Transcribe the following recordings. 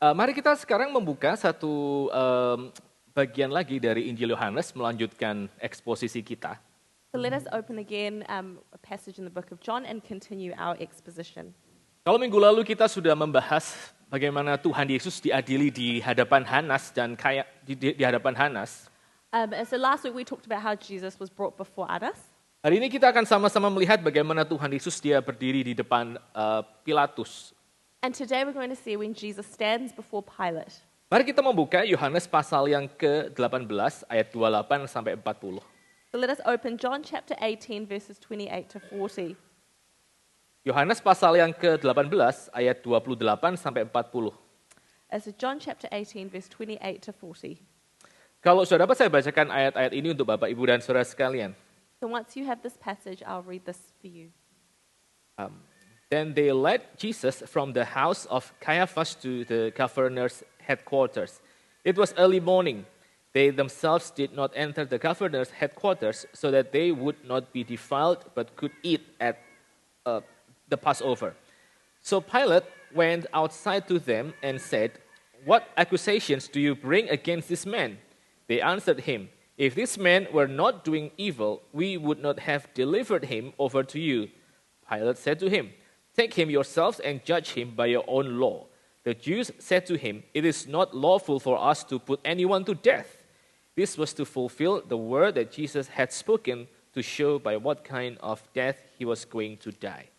Mari kita sekarang membuka satu bagian lagi dari Injil Yohanes melanjutkan eksposisi kita. So let us open again a passage in the book of John and continue our exposition. Kalau minggu lalu kita sudah membahas bagaimana Tuhan Yesus diadili di hadapan Hanas dan di hadapan Hanas. And so last week we talked about how Jesus was brought before Annas. Hari ini kita akan sama-sama melihat bagaimana Tuhan Yesus dia berdiri di depan Pilatus. And today we're going to see when Jesus stands before Pilate. Mari kita membuka Yohanes pasal yang ke-18 ayat 28 sampai 40. So let us open John chapter 18 verses 28 to 40. Yohanes pasal yang ke-18 ayat 28 sampai 40. So John chapter 18 verse 28 to 40. Kalau saudara dapat saya bacakan ayat-ayat ini untuk Bapak, Ibu, dan saudara sekalian. So once you have this passage, I'll read this for you. Then they led Jesus from the house of Caiaphas to the governor's headquarters. It was early morning. They themselves did not enter the governor's headquarters so that they would not be defiled but could eat at the Passover. So Pilate went outside to them and said, "What accusations do you bring against this man?" They answered him, "If this man were not doing evil, we would not have delivered him over to you." Pilate said to him, "Take him yourselves and judge him by your own law." The Jews said to him, "It is not lawful for us to put anyone to death." This was to fulfill the word that Jesus had spoken to show by what kind of death he was going to die.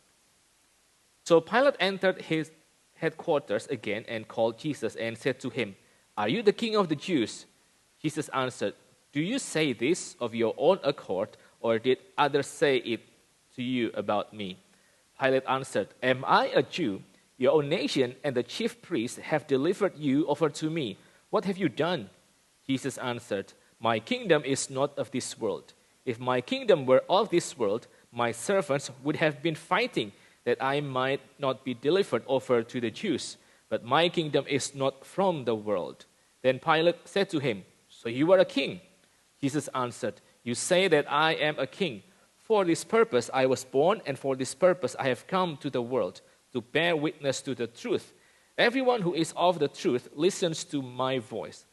So Pilate entered his headquarters again and called Jesus and said to him, "Are you the king of the Jews?" Jesus answered, "Do you say this of your own accord, or did others say it to you about me?" Pilate answered, "Am I a Jew? Your own nation and the chief priests have delivered you over to me. What have you done?" Jesus answered, "My kingdom is not of this world. If my kingdom were of this world, my servants would have been fighting that I might not be delivered over to the Jews. But my kingdom is not from the world." Then Pilate said to him, "So you are a king?" Jesus answered, "You say that I am a king. For this purpose I was born, and for this purpose I have come to the world, to bear witness to the truth. Everyone who is of the truth listens to my voice."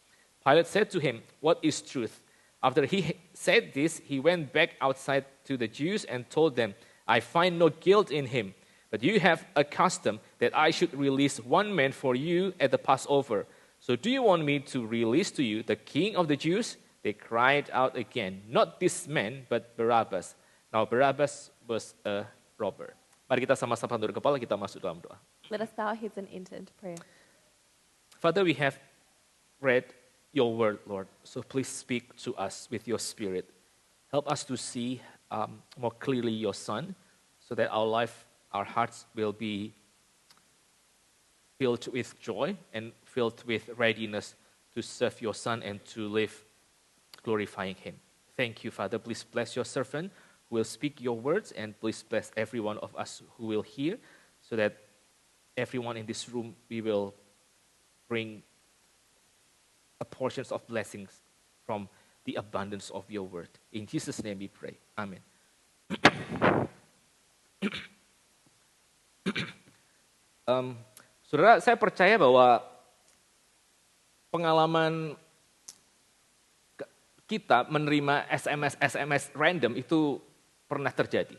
Pilate said to him, "What is truth?" After he said this, he went back outside to the Jews and told them, "I find no guilt in him. But you have a custom that I should release one man for you at the Passover. So do you want me to release to you the king of the Jews?" They cried out again, "Not this man, but Barabbas." Now Barabbas was a robber. Mari kita sama-sama tunduk kepala, kita masuk dalam doa. Let us bow our heads and enter into prayer. Father, we have read your word, Lord. So please speak to us with your spirit. Help us to see more clearly your Son, so that our hearts will be filled with joy and filled with readiness to serve your Son and to live glorifying him. Thank you, Father. Please bless your servant who will speak your words, and please bless every one of us who will hear, so that everyone in this room, we will bring a portions of blessings from the abundance of your word. In Jesus' name we pray. Amen. Saudara, saya percaya bahwa pengalaman kita menerima SMS random itu pernah terjadi.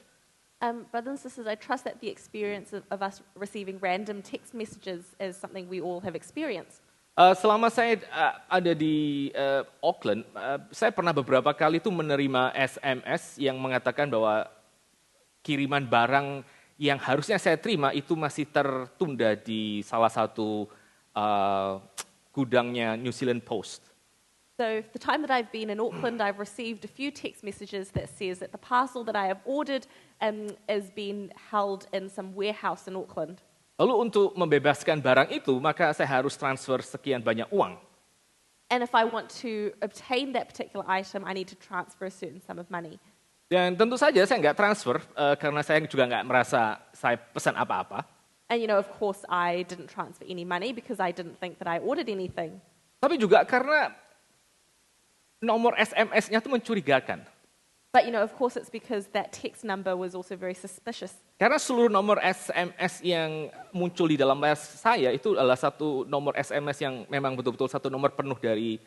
Brothers and sisters, I trust that the experience of us receiving random text messages is something we all have experienced. Selama saya ada di Auckland, saya pernah beberapa kali itu menerima SMS yang mengatakan bahwa kiriman barang yang harusnya saya terima itu masih tertunda di salah satu gudangnya New Zealand Post. So the time that I've been in Auckland, I've received a few text messages that says that the parcel that I have ordered is being held in some warehouse in Auckland. Lalu untuk membebaskan barang itu, maka saya harus transfer sekian banyak uang. And if I want to obtain that particular item, I need to transfer a certain sum of money. Dan tentu saja saya nggak transfer, karena saya juga nggak merasa saya pesan apa-apa. And of course, I didn't transfer any money because I didn't think that I ordered anything. Tapi juga karena nomor SMS-nya itu mencurigakan. But of course it's because that text number was also very suspicious. Karena seluruh nomor SMS yang muncul di dalam layar saya itu adalah satu nomor SMS yang memang betul-betul satu nomor penuh dari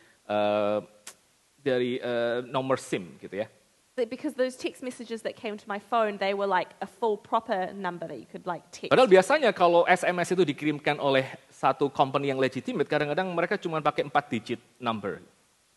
nomor SIM gitu ya. Because those text messages that came to my phone, they were like a full proper number that you could like text. Padahal biasanya kalau SMS itu dikirimkan oleh satu company yang legitimate, kadang-kadang mereka cuma pakai 4 digit number.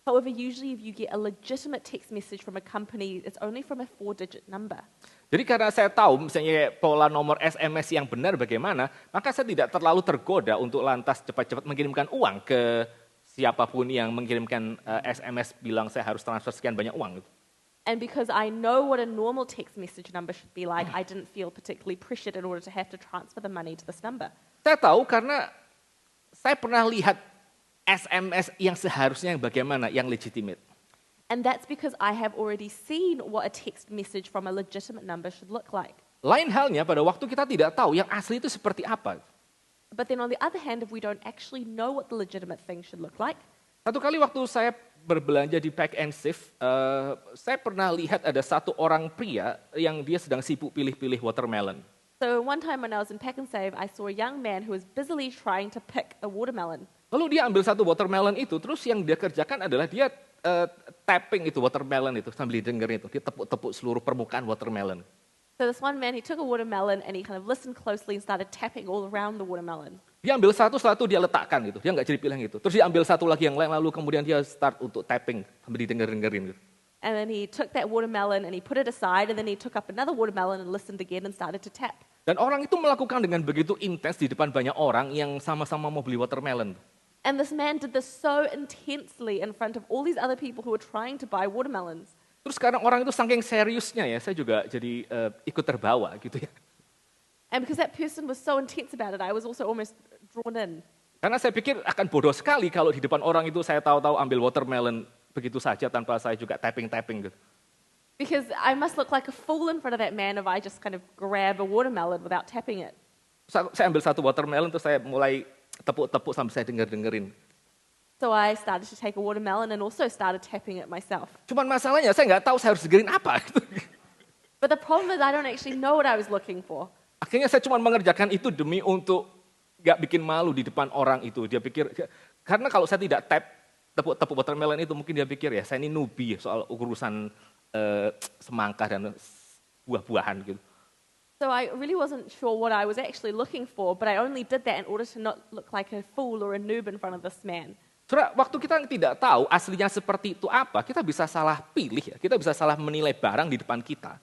However, usually if you get a legitimate text message from a company, it's only from a 4-digit number. Jadi karena saya tahu misalnya pola nomor SMS yang benar bagaimana, maka saya tidak terlalu tergoda untuk lantas cepat-cepat mengirimkan uang ke siapapun yang mengirimkan SMS bilang saya harus transfer sekian banyak uang. And because I know what a normal text message number should be like, I didn't feel particularly pressured in order to have to transfer the money to this number. Saya tahu karena saya pernah lihat SMS yang seharusnya bagaimana, yang legitimate. And that's because I have already seen what a text message from a legitimate number should look like. Lain halnya pada waktu kita tidak tahu yang asli itu seperti apa. But then on the other hand, if we don't actually know what the legitimate thing should look like. Satu kali waktu saya berbelanja di Pack and Save, saya pernah lihat ada satu orang pria yang dia sedang sibuk pilih-pilih watermelon. So one time when I was in Pack and Save, I saw a young man who was busily trying to pick a watermelon. Lalu dia ambil satu watermelon itu, terus yang dia kerjakan adalah dia tapping itu watermelon itu sambil didengerin itu, dia tepuk-tepuk seluruh permukaan watermelon. So this one man, he took a watermelon and he kind of listened closely and started tapping all around the watermelon. Dia ambil satu dia letakkan gitu, dia nggak jadi pilih gitu. Terus dia ambil satu lagi yang lain, lalu kemudian dia start untuk tapping sambil didengerin gitu. And then he took that watermelon and he put it aside and then he took up another watermelon and listened again and started to tap. Dan orang itu melakukan dengan begitu intens di depan banyak orang yang sama-sama mau beli watermelon. And this man did this so intensely in front of all these other people who were trying to buy watermelons. Terus sekarang orang itu saking seriusnya ya, saya juga jadi ikut terbawa gitu ya. And because that person was so intense about it, I was also almost drawn in. Karena saya pikir akan bodoh sekali kalau di depan orang itu saya tahu-tahu ambil watermelon begitu saja tanpa saya juga tapping-tapping gitu. Because I must look like a fool in front of that man if I just kind of grab a watermelon without tapping it. Saya ambil satu watermelon terus saya mulai tepuk-tepuk sampai saya dengerin. So I started to take a watermelon and also started tapping it myself. Cuman masalahnya saya nggak tahu saya harus dengerin apa. Gitu. But the problem is I don't actually know what I was looking for. Akhirnya saya cuma mengerjakan itu demi untuk nggak bikin malu di depan orang itu. Dia pikir, karena kalau saya tidak tepuk watermelon itu mungkin dia pikir ya saya ini newbie soal urusan semangka dan buah-buahan gitu. So I really wasn't sure what I was actually looking for, but I only did that in order to not look like a fool or a noob in front of this man. Saudara, waktu kita tidak tahu aslinya seperti itu apa, kita bisa salah pilih, ya. Kita bisa salah menilai barang di depan kita.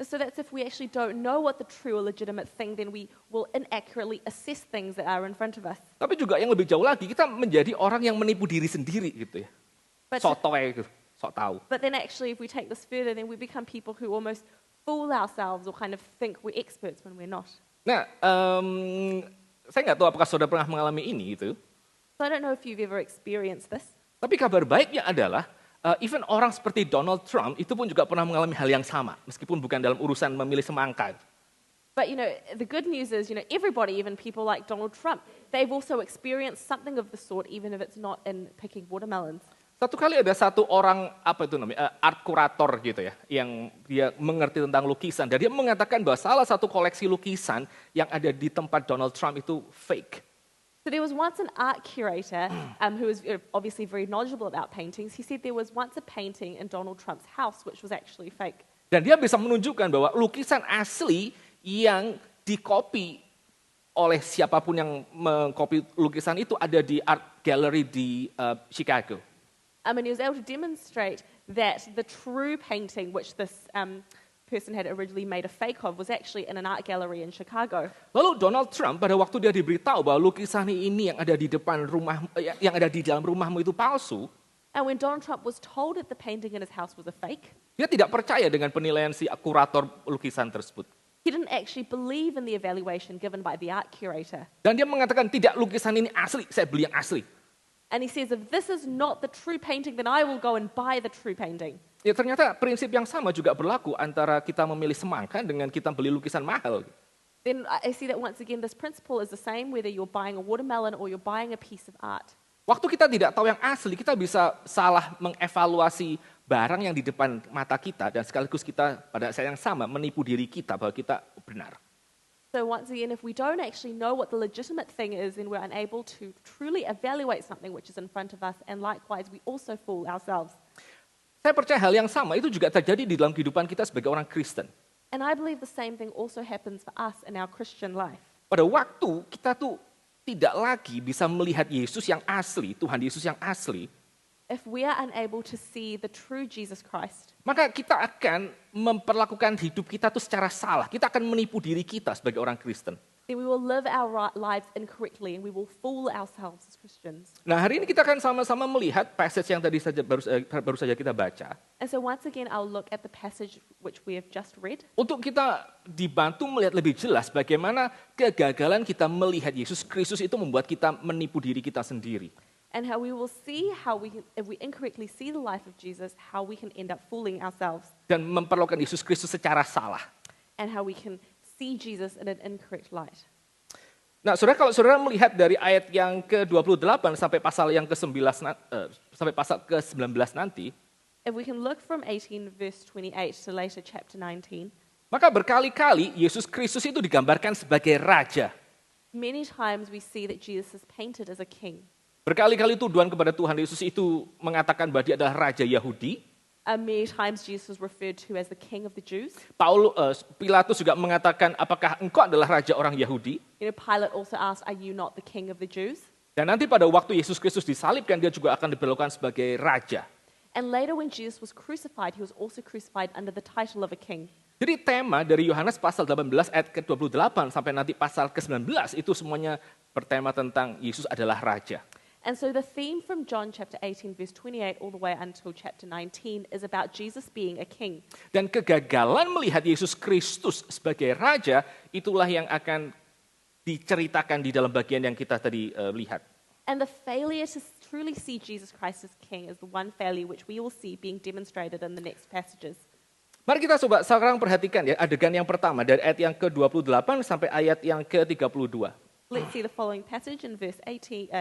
So that's if we actually don't know what the true or legitimate thing, then we will inaccurately assess things that are in front of us. Tapi juga yang lebih jauh lagi, kita menjadi orang yang menipu diri sendiri gitu ya. Sotoy gitu, sok tahu. But then actually if we take this further, then we become people who almost fool ourselves or kind of think we're experts when we're not. Nah, saya nggak tahu apakah saudara pernah mengalami ini gitu. So I don't know if you've ever experienced this. Tapi kabar baiknya adalah, even orang seperti Donald Trump itu pun juga pernah mengalami hal yang sama, meskipun bukan dalam urusan memilih semangka. But the good news is, everybody, even people like Donald Trump, they've also experienced something of the sort, even if it's not in picking watermelons. Satu kali ada satu orang, art curator gitu ya, yang dia mengerti tentang lukisan, dan dia mengatakan bahwa salah satu koleksi lukisan yang ada di tempat Donald Trump itu fake. So there was once an art curator who was obviously very knowledgeable about paintings. He said there was once a painting in Donald Trump's house which was actually fake. Dan dia bisa menunjukkan bahwa lukisan asli yang dikopi oleh siapapun yang mengkopi lukisan itu ada di art gallery di Chicago. And he was able to demonstrate that the true painting which this person had originally made a fake of was actually in an art gallery in Chicago. Lalu Donald Trump pada waktu dia diberitahu bahwa lukisan ini yang ada di depan rumah, yang ada di dalam rumahmu itu palsu. And when Donald Trump was told that the painting in his house was a fake, dia tidak percaya dengan penilaian si kurator lukisan tersebut. He didn't actually believe in the evaluation given by the art curator. Dan dia mengatakan tidak, lukisan ini asli, saya beli yang asli. And he says, if this is not the true painting, then I will go and buy the true painting. Ya ternyata prinsip yang sama juga berlaku antara kita memilih semangka dengan kita beli lukisan mahal. Then I see that once again this principle is the same whether you're buying a watermelon or you're buying a piece of art. Waktu kita tidak tahu yang asli, kita bisa salah mengevaluasi barang yang di depan mata kita dan sekaligus kita pada saat yang sama menipu diri kita bahwa kita benar. So once again, if we don't actually know what the legitimate thing is, then we're unable to truly evaluate something which is in front of us, and likewise, we also fool ourselves. Saya percaya hal yang sama itu juga terjadi di dalam kehidupan kita sebagai orang Kristen. And I believe the same thing also happens for us in our Christian life. Pada waktu kita tuh tidak lagi bisa melihat Yesus yang asli, Tuhan Yesus yang asli, If we are unable to see the true Jesus Christ, maka kita akan memperlakukan hidup kita tuh secara salah. Kita akan menipu diri kita sebagai orang Kristen. then we will live our lives incorrectly and we will fool ourselves as Christians. Nah, hari ini kita akan sama-sama melihat passage yang tadi saja baru saja kita baca. And so once again, I'll look at the passage which we have just read, Untuk kita dibantu melihat lebih jelas bagaimana kegagalan kita melihat Yesus Kristus itu membuat kita menipu diri kita sendiri. and how we will see how we can, if we incorrectly see the life of Jesus, how we can end up fooling ourselves, Dan memperlakukan Yesus Kristus secara salah. and how we can see Jesus in an incorrect light. Nah, saudara, kalau saudara melihat dari ayat yang ke-28 sampai pasal yang ke-19 sampai pasal ke-19 nanti, If we can look from 18 verse 28 to later chapter 19, maka berkali-kali Yesus Kristus itu digambarkan sebagai raja. many times we see that Jesus is painted as a king. Berkali-kali tuduhan kepada Tuhan Yesus itu mengatakan bahwa dia adalah raja Yahudi. Many times Jesus was referred to as the king of the Jews. Pilatus juga mengatakan, apakah engkau adalah raja orang Yahudi? You know, Pilate also asked, are you not the king of the Jews? Dan nanti pada waktu Yesus Kristus disalibkan, dia juga akan diperlakukan sebagai raja. And later when Jesus was crucified, he was also crucified under the title of a king. Jadi tema dari Yohanes pasal 18 ayat ke-28 sampai nanti pasal ke-19 itu semuanya bertema tentang Yesus adalah raja. And so the theme from John chapter 18 verse 28 all the way until chapter 19 is about Jesus being a king. Dan kegagalan melihat Yesus Kristus sebagai raja, itulah yang akan diceritakan di dalam bagian yang kita tadi lihat. And the failure to truly see Jesus Christ as king is the one failure which we will see being demonstrated in the next passages. Mari kita coba sekarang perhatikan ya adegan yang pertama dari ayat yang ke-28 sampai ayat yang ke-32. Let's see the following passage in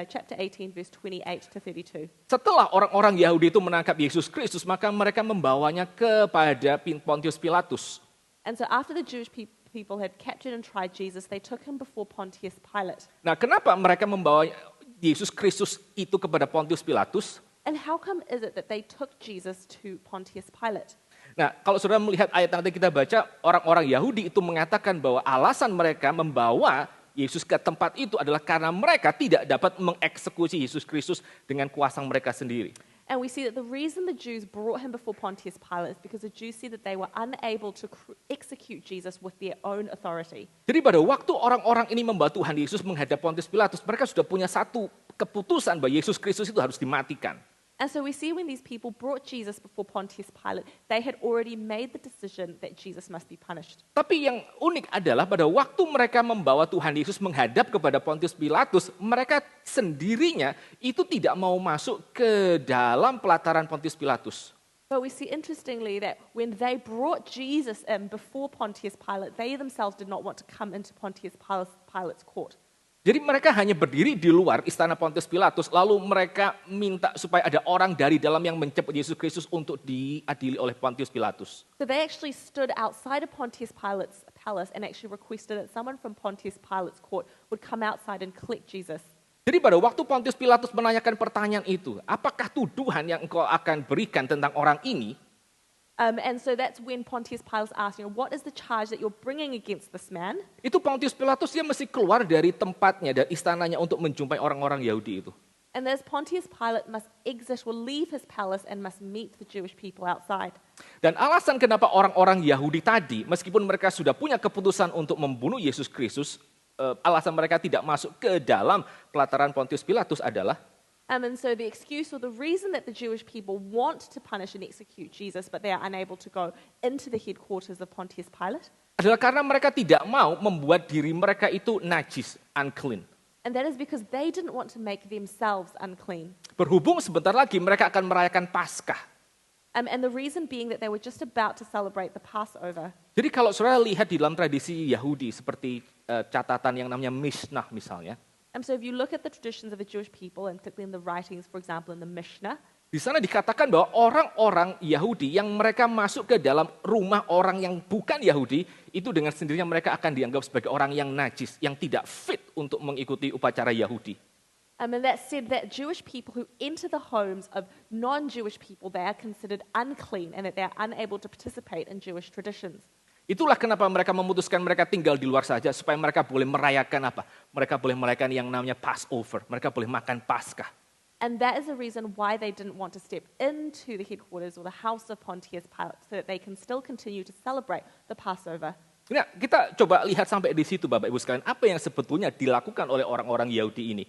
chapter 18 verse 28 to 32. Setelah orang-orang Yahudi itu menangkap Yesus Kristus, maka mereka membawanya kepada Pontius Pilatus. And so after the Jewish people had captured and tried Jesus, they took him before Pontius Pilate. Nah, kenapa mereka membawa Yesus Kristus itu kepada Pontius Pilatus? And how come is it that they took Jesus to Pontius Pilate? Nah, kalau saudara melihat ayat yang tadi kita baca, orang-orang Yahudi itu mengatakan bahwa alasan mereka membawa Yesus ke tempat itu adalah karena mereka tidak dapat mengeksekusi Yesus Kristus dengan kuasa mereka sendiri. And we see that the reason the Jews brought him before Pontius Pilate is because the Jews said that they were unable to execute Jesus with their own authority. Jadi pada waktu orang-orang ini membawa Tuhan Yesus menghadap Pontius Pilatus, mereka sudah punya satu keputusan bahwa Yesus Kristus itu harus dimatikan. And so we see when these people brought Jesus before Pontius Pilate, they had already made the decision that Jesus must be punished. Tapi yang unik adalah pada waktu mereka membawa Tuhan Yesus menghadap kepada Pontius Pilatus, mereka sendirinya itu tidak mau masuk ke dalam pelataran Pontius Pilatus. But we see interestingly that when they brought Jesus in before Pontius Pilate, they themselves did not want to come into Pontius Pilate's court. Jadi mereka hanya berdiri di luar istana Pontius Pilatus, lalu mereka minta supaya ada orang dari dalam yang menjemput Yesus Kristus untuk diadili oleh Pontius Pilatus. So they actually stood outside of Pontius Pilate's palace and actually requested that someone from Pontius Pilate's court would come outside and collect Jesus. Jadi pada waktu Pontius Pilatus menanyakan pertanyaan itu, apakah tuduhan yang engkau akan berikan tentang orang ini? And so that's when Pontius Pilate asked, what is the charge that you're bringing against this man? Itu Pontius Pilatus dia mesti keluar dari tempatnya, dari istananya untuk menjumpai orang-orang Yahudi itu. And as Pontius Pilate must exit or leave his palace and must meet the Jewish people outside. Dan alasan kenapa orang-orang Yahudi tadi, meskipun mereka sudah punya keputusan untuk membunuh Yesus Kristus, alasan mereka tidak masuk ke dalam pelataran Pontius Pilatus adalah And so the excuse or the reason that the Jewish people want to punish and execute Jesus, but they are unable to go into the headquarters of Pontius Pilate, adalah karena mereka tidak mau membuat diri mereka itu najis, unclean. and that is because they didn't want to make themselves unclean. Berhubung sebentar lagi mereka akan merayakan Paskah. And the reason being that they were just about to celebrate the Passover. Jadi kalau saudara lihat di dalam tradisi Yahudi seperti catatan yang namanya Mishnah misalnya, And so if you look at the traditions of the Jewish people, and particularly in the writings, for example, in the Mishnah, Di sana dikatakan bahwa orang-orang Yahudi yang mereka masuk ke dalam rumah orang yang bukan Yahudi, itu dengan sendirinya mereka akan dianggap sebagai orang yang najis, yang tidak fit untuk mengikuti upacara Yahudi. And that said that Jewish people who enter the homes of non-Jewish people, they are considered unclean and that they are unable to participate in Jewish traditions. Itulah kenapa mereka memutuskan mereka tinggal di luar saja, supaya mereka boleh merayakan apa? Mereka boleh merayakan yang namanya Passover, mereka boleh makan Paskah. And that is the reason why they didn't want to step into the headquarters or the house of Pontius Pilate, so that they can still continue to celebrate the Passover. Nah, kita coba lihat sampai di situ Bapak Ibu sekalian, apa yang sebetulnya dilakukan oleh orang-orang Yahudi ini.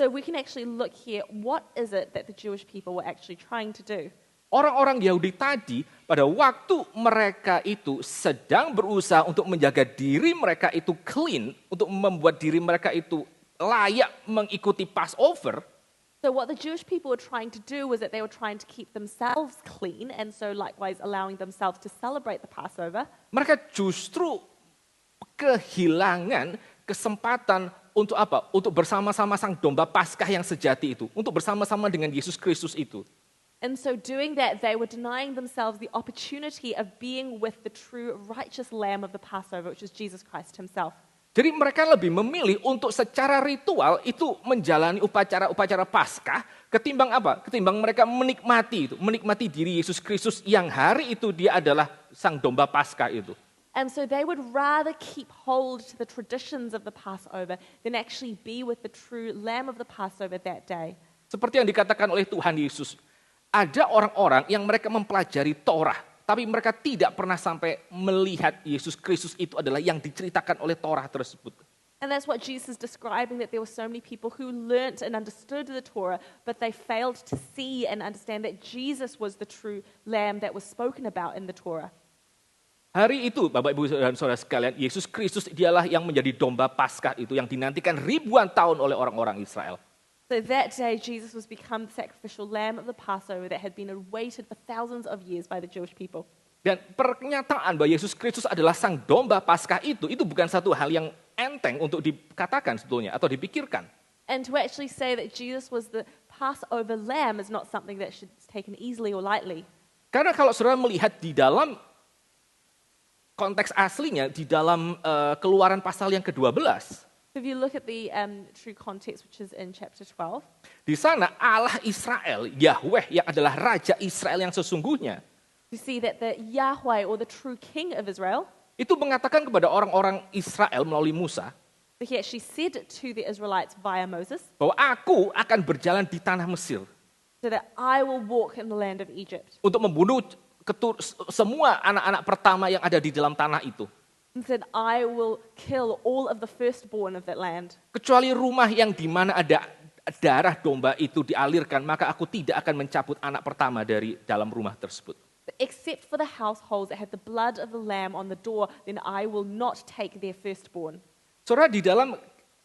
So we can actually look here, what is it that the Jewish people were actually trying to do? Orang-orang Yahudi tadi pada waktu mereka itu sedang berusaha untuk menjaga diri mereka itu clean, untuk membuat diri mereka itu layak mengikuti Passover. So what the Jewish people were trying to do was that they were trying to keep themselves clean and so likewise allowing themselves to celebrate the Passover. Mereka justru kehilangan kesempatan untuk apa? Untuk bersama-sama sang domba Paskah yang sejati itu. Untuk bersama-sama dengan Yesus Kristus itu. And so doing that, they were denying themselves the opportunity of being with the true righteous lamb of the Passover, which is Jesus Christ himself. Jadi mereka lebih memilih untuk secara ritual itu menjalani upacara-upacara Paskah ketimbang apa? Ketimbang mereka menikmati itu, menikmati diri Yesus Kristus yang hari itu dia adalah sang domba Paskah itu. And so they would rather keep hold to the traditions of the Passover than actually be with the true lamb of the Passover that day. Seperti yang dikatakan oleh Tuhan Yesus, ada orang-orang yang mereka mempelajari Torah, tapi mereka tidak pernah sampai melihat Yesus Kristus itu adalah yang diceritakan oleh Torah tersebut. And that's what Jesus is describing, that there were so many people who learnt and understood the Torah, but they failed to see and understand that Jesus was the true lamb that was spoken about in the Torah. Hari itu, Bapak Ibu dan Saudara sekalian, Yesus Kristus dialah yang menjadi domba Paskah itu yang dinantikan ribuan tahun oleh orang-orang Israel. So that day, Jesus was become the sacrificial lamb of the Passover that had been awaited for thousands of years by the Jewish people. Dan pernyataan bahwa Yesus Kristus adalah sang domba Paskah itu bukan satu hal yang enteng untuk dikatakan sebetulnya atau dipikirkan. And to actually say that Jesus was the Passover lamb is not something that should be taken easily or lightly. Karena kalau saudara melihat di dalam konteks aslinya, di dalam Keluaran pasal yang ke-12, If you look at the true context, which is in chapter 12, di sana Allah Israel, Yahweh yang adalah Raja Israel yang sesungguhnya, you see that the Yahweh, or the true King of Israel, itu mengatakan kepada orang-orang Israel melalui Musa, he actually said to the Israelites via Moses, bahwa aku akan berjalan di tanah Mesir so that I will walk in the land of Egypt. untuk membunuh semua anak-anak pertama yang ada di dalam tanah itu. And said, I will kill all of the firstborn of that land. Kecuali rumah yang di mana ada darah domba itu dialirkan, maka aku tidak akan mencabut anak pertama dari dalam rumah tersebut. Except for the households that had the blood of the lamb on the door, then I will not take their firstborn. Saudara, di dalam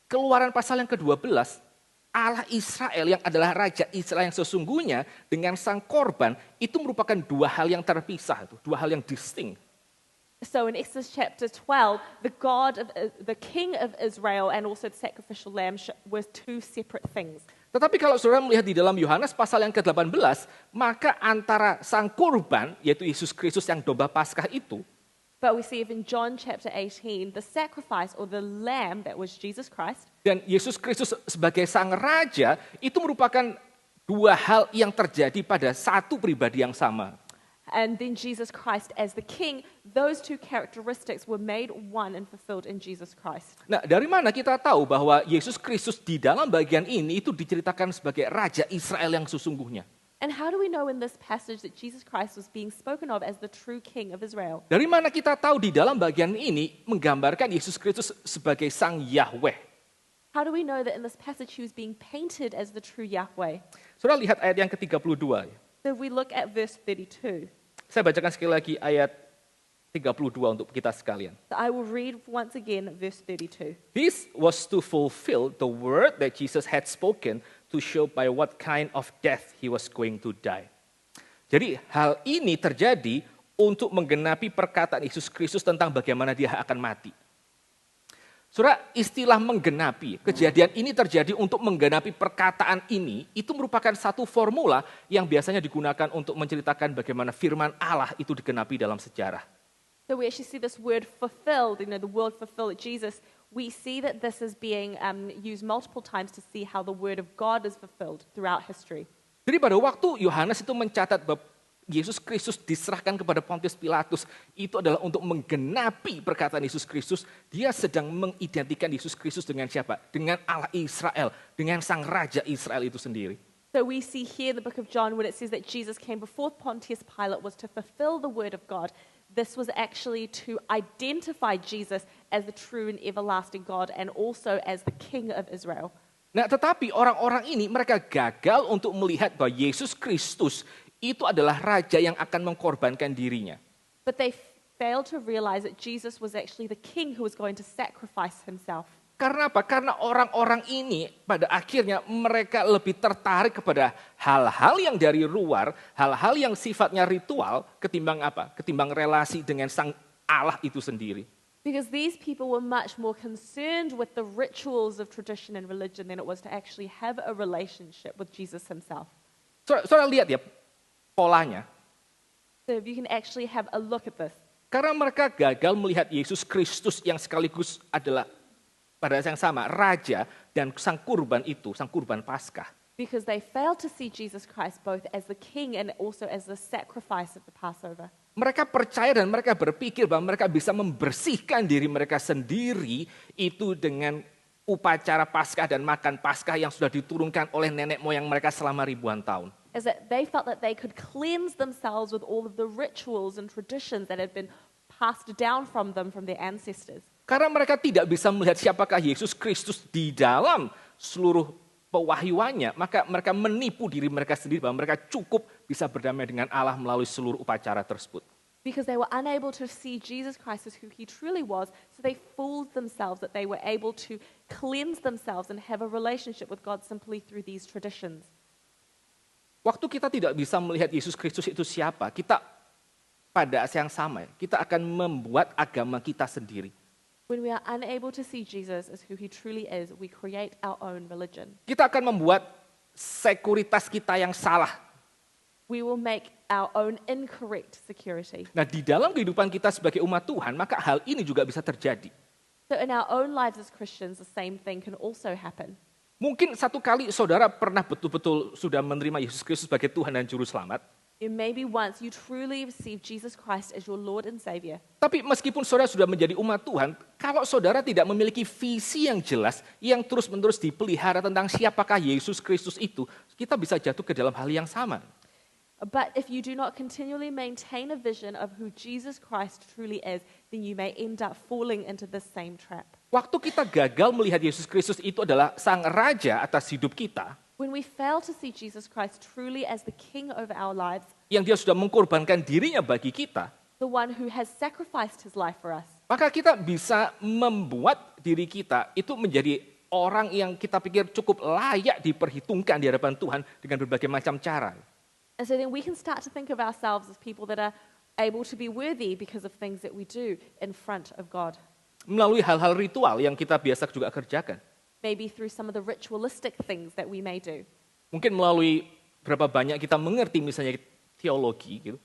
Keluaran pasal yang ke-12, Allah Israel yang adalah Raja Israel yang sesungguhnya dengan sang korban itu merupakan dua hal yang terpisah, dua hal yang distinct. So in Exodus chapter 12, the King of Israel and also the sacrificial lamb were two separate things. Tetapi kalau saudara melihat di dalam Yohanes pasal yang ke-18, maka antara sang korban, yaitu Yesus Kristus yang domba Paskah itu, but we see in John chapter 18, the sacrifice or the lamb that was Jesus Christ, dan Yesus Kristus sebagai sang raja, itu merupakan dua hal yang terjadi pada satu pribadi yang sama. and then Jesus Christ as the King, those two characteristics were made one and fulfilled in Jesus Christ. Nah, dari mana kita tahu bahwa Yesus Kristus di dalam bagian ini itu diceritakan sebagai Raja Israel yang sesungguhnya? And how do we know in this passage that Jesus Christ was being spoken of as the true King of Israel? Dari mana kita tahu di dalam bagian ini menggambarkan Yesus Kristus sebagai sang Yahweh? How do we know that in this passage he was being painted as the true Yahweh? Saudara lihat ayat yang ke-32. So if we look at verse 32. Saya bacakan sekali lagi ayat 32 untuk kita sekalian. So I will read once again verse 32. This was to fulfill the word that Jesus had spoken to show by what kind of death he was going to die. Jadi hal ini terjadi untuk menggenapi perkataan Yesus Kristus tentang bagaimana dia akan mati. Saudara, istilah menggenapi, kejadian ini terjadi untuk menggenapi perkataan ini, itu merupakan satu formula yang biasanya digunakan untuk menceritakan bagaimana firman Allah itu digenapi dalam sejarah. So we actually see this word fulfilled, the word fulfilled, Jesus. We see that this is being used multiple times to see how the word of God is fulfilled throughout history. Jadi pada waktu Yohanes itu mencatat bahwa Yesus Kristus diserahkan kepada Pontius Pilatus, itu adalah untuk menggenapi perkataan Yesus Kristus. Dia sedang mengidentikan Yesus Kristus dengan siapa? Dengan Allah Israel, dengan sang Raja Israel itu sendiri. So we see here in the book of John when it says that Jesus came before Pontius Pilate was to fulfill the word of God. This was actually to identify Jesus as the true and everlasting God and also as the King of Israel. Nah, tetapi orang-orang ini mereka gagal untuk melihat bahwa Yesus Kristus itu adalah raja yang akan mengkorbankan dirinya. But they failed to realize that Jesus was actually the king who was going to sacrifice himself. Karena apa? Karena orang-orang ini pada akhirnya mereka lebih tertarik kepada hal-hal yang dari luar, hal-hal yang sifatnya ritual ketimbang apa? Ketimbang relasi dengan sang Allah itu sendiri. Because these people were much more concerned with the rituals of tradition and religion than it was to actually have a relationship with Jesus himself. Saudara lihat ya polanya. So if you can actually have a look at this. Karena mereka gagal melihat Yesus Kristus yang sekaligus adalah pada saat yang sama raja dan sang kurban itu, sang kurban Paskah. Because they failed to see Jesus Christ both as the king and also as the sacrifice of the Passover. Mereka percaya dan mereka berpikir bahwa mereka bisa membersihkan diri mereka sendiri itu dengan upacara Paskah dan makan Paskah yang sudah diturunkan oleh nenek moyang mereka selama ribuan tahun. Is that they felt that they could cleanse themselves with all of the rituals and traditions that had been passed down from them from their ancestors. Karena mereka tidak bisa melihat siapakah Yesus Kristus di dalam seluruh pewahyuannya, maka mereka menipu diri mereka sendiri bahwa mereka cukup bisa berdamai dengan Allah melalui seluruh upacara tersebut. Because they were unable to see Jesus Christ as who he truly was, so they fooled themselves that they were able to cleanse themselves and have a relationship with God simply through these traditions. Waktu kita tidak bisa melihat Yesus Kristus itu siapa, kita pada saat yang sama, kita akan membuat agama kita sendiri. When we are unable to see Jesus as who he truly is, we create our own religion. Kita akan membuat sekuritas kita yang salah. We will make our own incorrect security. Nah, di dalam kehidupan kita sebagai umat Tuhan, maka hal ini juga bisa terjadi. So in our own lives as Christians, the same thing can also happen. Mungkin satu kali saudara pernah betul-betul sudah menerima Yesus Kristus sebagai Tuhan dan Juru Selamat. Maybe once you truly receive Jesus Christ as your Lord and Savior. Tapi meskipun saudara sudah menjadi umat Tuhan, kalau saudara tidak memiliki visi yang jelas, yang terus-menerus dipelihara tentang siapakah Yesus Kristus itu, kita bisa jatuh ke dalam hal yang sama. But if you do not continually maintain a vision of who Jesus Christ truly is, then you may end up falling into the same trap. Waktu kita gagal melihat Yesus Kristus itu adalah sang raja atas hidup kita, when we fail to see Jesus Christ truly as the King over our lives, yang dia sudah mengkorbankan dirinya bagi kita, the one who has sacrificed his life for us, maka kita bisa membuat diri kita itu menjadi orang yang kita pikir cukup layak diperhitungkan di hadapan Tuhan dengan berbagai macam cara. and so then we can start to think of ourselves as people that are able to be worthy because of things that we do in front of God. Melalui hal-hal ritual yang kita biasa juga kerjakan. Maybe through some of the ritualistic things that we may do. Mungkin melalui berapa banyak kita mengerti misalnya teologi gitu.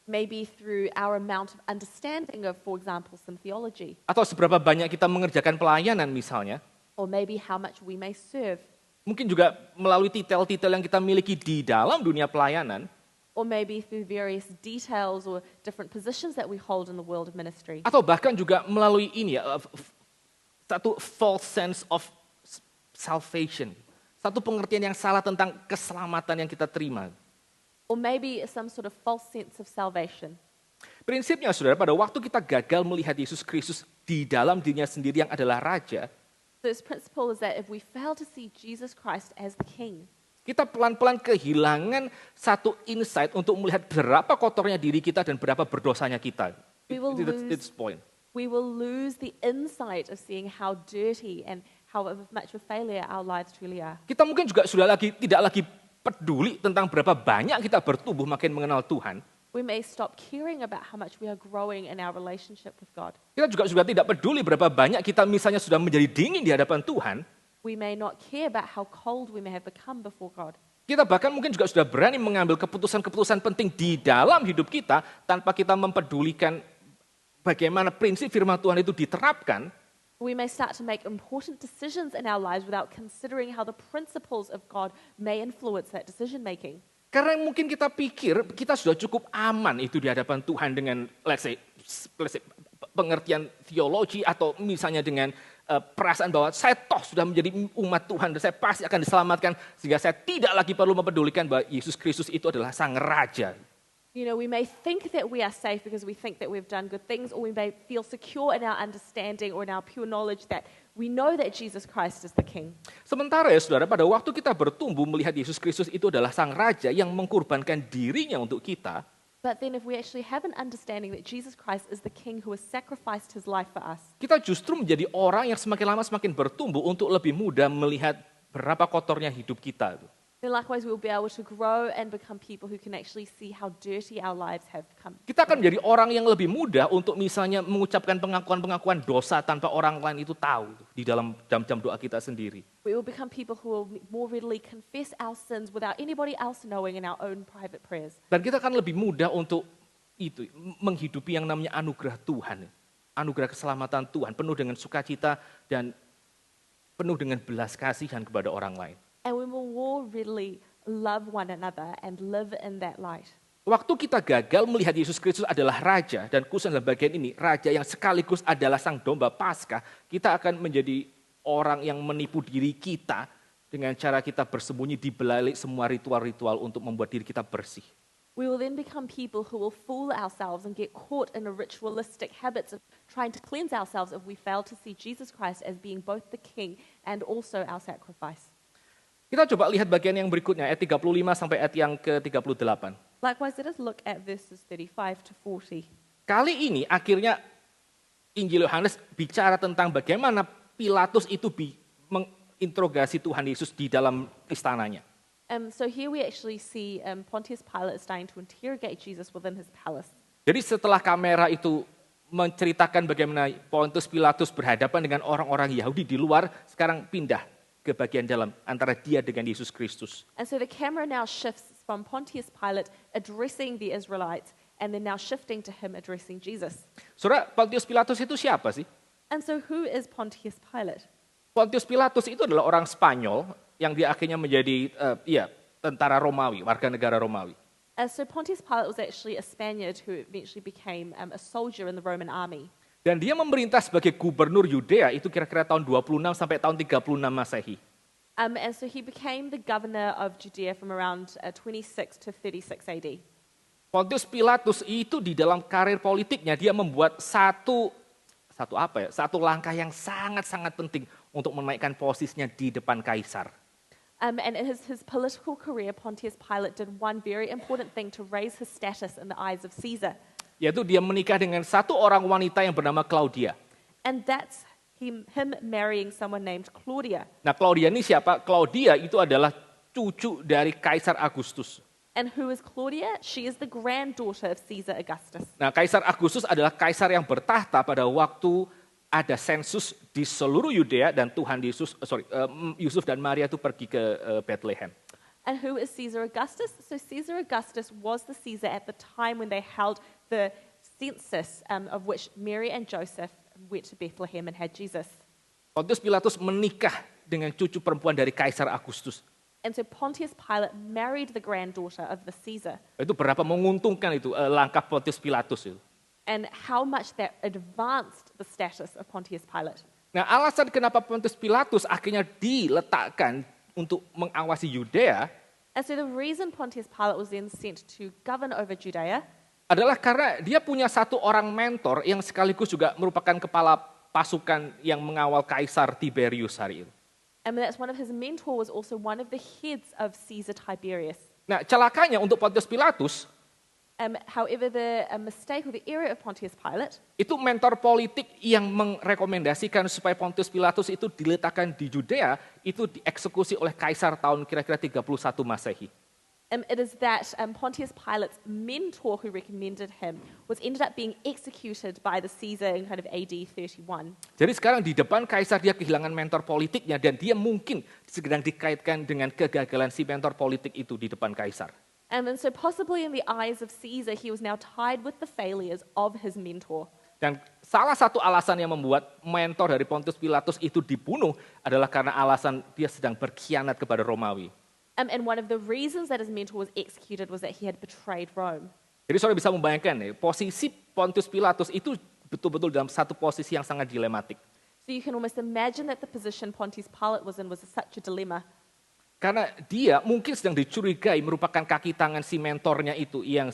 Maybe through our amount of understanding of, for example, some theology. Atau seberapa banyak kita mengerjakan pelayanan misalnya. Or maybe how much we may serve. Mungkin juga melalui titel-titel yang kita miliki di dalam dunia pelayanan. Or maybe through various details or different positions that we hold in the world of ministry. Atau bahkan juga melalui ini ya, satu false sense of salvation. Satu pengertian yang salah tentang keselamatan yang kita terima. Or maybe some sort of false sense of salvation. Prinsipnya saudara, pada waktu kita gagal melihat Yesus Kristus di dalam dirinya sendiri yang adalah Raja, So this principle is that if we fail to see Jesus Christ as the King, kita pelan-pelan kehilangan satu insight untuk melihat berapa kotornya diri kita dan berapa berdosanya kita. We will It's point. we will lose the insight of seeing how dirty and how much of a failure our lives truly are. Kita mungkin juga sudah tidak lagi peduli tentang berapa banyak kita bertumbuh makin mengenal Tuhan. We may stop caring about how much we are growing in our relationship with God. Kita juga sudah tidak peduli berapa banyak kita misalnya sudah menjadi dingin di hadapan Tuhan. We may not care about how cold we may have become before God. Kita bahkan mungkin juga sudah berani mengambil keputusan-keputusan penting di dalam hidup kita tanpa kita mempedulikan bagaimana prinsip firman Tuhan itu diterapkan. We may start to make important decisions in our lives without considering how the principles of God may influence that decision making. Karena mungkin kita pikir kita sudah cukup aman itu di hadapan Tuhan dengan let's say pengertian teologi atau misalnya dengan perasaan bahwa saya toh sudah menjadi umat Tuhan dan saya pasti akan diselamatkan sehingga saya tidak lagi perlu mempedulikan bahwa Yesus Kristus itu adalah sang raja. You know, we may think that we are safe because we think that we've done good things, or we may feel secure in our understanding or in our pure knowledge that we know that Jesus Christ is the King. Sementara ya saudara, pada waktu kita bertumbuh melihat Yesus Kristus itu adalah sang raja yang mengorbankan dirinya untuk kita, But then if we actually have an understanding that Jesus Christ is the King who has sacrificed his life for us, kita justru menjadi orang yang semakin lama semakin bertumbuh untuk lebih mudah melihat berapa kotornya hidup kita. then likewise we will be able to grow and become people who can actually see how dirty our lives have become. Kita akan menjadi orang yang lebih mudah untuk misalnya mengucapkan pengakuan-pengakuan dosa tanpa orang lain itu tahu di dalam jam-jam doa kita sendiri. We will become people who will more readily confess our sins without anybody else knowing in our own private prayers. Dan kita akan lebih mudah untuk itu menghidupi yang namanya anugerah Tuhan. Anugerah keselamatan Tuhan penuh dengan sukacita dan penuh dengan belas kasihan kepada orang lain. And we will more readily love one another and live in that light. Waktu kita gagal melihat Yesus Kristus adalah Raja, dan khusus dalam bagian ini, Raja yang sekaligus adalah Sang Domba Paskah, kita akan menjadi orang yang menipu diri kita dengan cara kita bersembunyi di belalik semua ritual-ritual untuk membuat diri kita bersih. We will then become people who will fool ourselves and get caught in a ritualistic habits of trying to cleanse ourselves if we fail to see Jesus Christ as being both the King and also our sacrifice. Kita coba lihat bagian yang berikutnya, ayat 35 sampai ayat yang ke-38. Likewise, let us look at verses 35 to 40. Kali ini akhirnya Injil Yohanes bicara tentang bagaimana Pilatus itu menginterogasi Tuhan Yesus di dalam istananya. So here we actually see Pontius Pilate starting to interrogate Jesus within his palace. Jadi setelah kamera itu menceritakan bagaimana Pontius Pilatus berhadapan dengan orang-orang Yahudi di luar, sekarang pindah ke bagian dalam antara dia dengan Yesus Kristus. And so the camera now shifts from Pontius Pilate addressing the Israelites and then now shifting to him addressing Jesus. Saudara, Pontius Pilatus itu siapa sih? And so who is Pontius Pilate? Pontius Pilatus itu adalah orang Spanyol yang dia akhirnya menjadi tentara Romawi, warga negara Romawi. So Pontius Pilate was actually a Spaniard who eventually became a soldier in the Roman army. Dan dia memerintah sebagai gubernur Yudea itu kira-kira tahun 26 sampai tahun 36 Masehi. And so he became the governor of Judea from around 26 to 36 AD. Pontius Pilatus itu di dalam karir politiknya dia membuat satu langkah yang sangat-sangat penting untuk menaikkan posisinya di depan kaisar. And in his political career, Pontius Pilate did one very important thing to raise his status in the eyes of Caesar. Yaitu dia menikah dengan satu orang wanita yang bernama Claudia. And that's him marrying someone named Claudia. Nah, Claudia ini siapa? Claudia itu adalah cucu dari Kaisar Agustus. And who is Claudia? She is the granddaughter of Caesar Augustus. Nah, Kaisar Agustus adalah kaisar yang bertahta pada waktu ada sensus di seluruh Yudea dan Yusuf dan Maria itu pergi ke Bethlehem. And who is Caesar Augustus? So Caesar Augustus was the Caesar at the time when they held the census of which Mary and Joseph went to Bethlehem and had Jesus. Pontius Pilatus menikah dengan cucu perempuan dari Kaisar Agustus. And so Pontius Pilate married the granddaughter of the Caesar. Itu berapa menguntungkan itu langkah Pontius Pilatus itu. And how much that advanced the status of Pontius Pilate. Nah, alasan kenapa Pontius Pilatus akhirnya diletakkan untuk mengawasi Yudea And so the reason Pontius Pilate was then sent to govern over Judea adalah karena dia punya satu orang mentor yang sekaligus juga merupakan kepala pasukan yang mengawal Kaisar Tiberius hari itu. and that's one of his mentors was also one of the heads of Caesar Tiberius. Nah, celakanya untuk Pontius Pilatus, However, the mistake or the error of Pontius Pilate itu mentor politik yang merekomendasikan supaya Pontius Pilatus itu diletakkan di Judea, itu dieksekusi oleh Kaisar tahun kira-kira 31 Masehi. It is that Pontius Pilate's mentor who recommended him was ended up being executed by the Caesar in kind of AD 31. Jadi sekarang di depan kaisar dia kehilangan mentor politiknya dan dia mungkin sedang dikaitkan dengan kegagalan si mentor politik itu di depan kaisar. And then so possibly in the eyes of Caesar, he was now tied with the failures of his mentor. Dan salah satu alasan yang membuat mentor dari Pontius Pilatus itu dibunuh adalah karena alasan dia sedang berkhianat kepada Romawi. And one of the reasons that his mentor was executed was that he had betrayed Rome. Jadi saudara bisa membayangkan nih, posisi Pontius Pilatus itu betul-betul dalam satu posisi yang sangat dilematik. So you can almost imagine that the position Pontius Pilate was in was such a dilemma. Karena dia mungkin sedang dicurigai merupakan kaki tangan si mentornya itu yang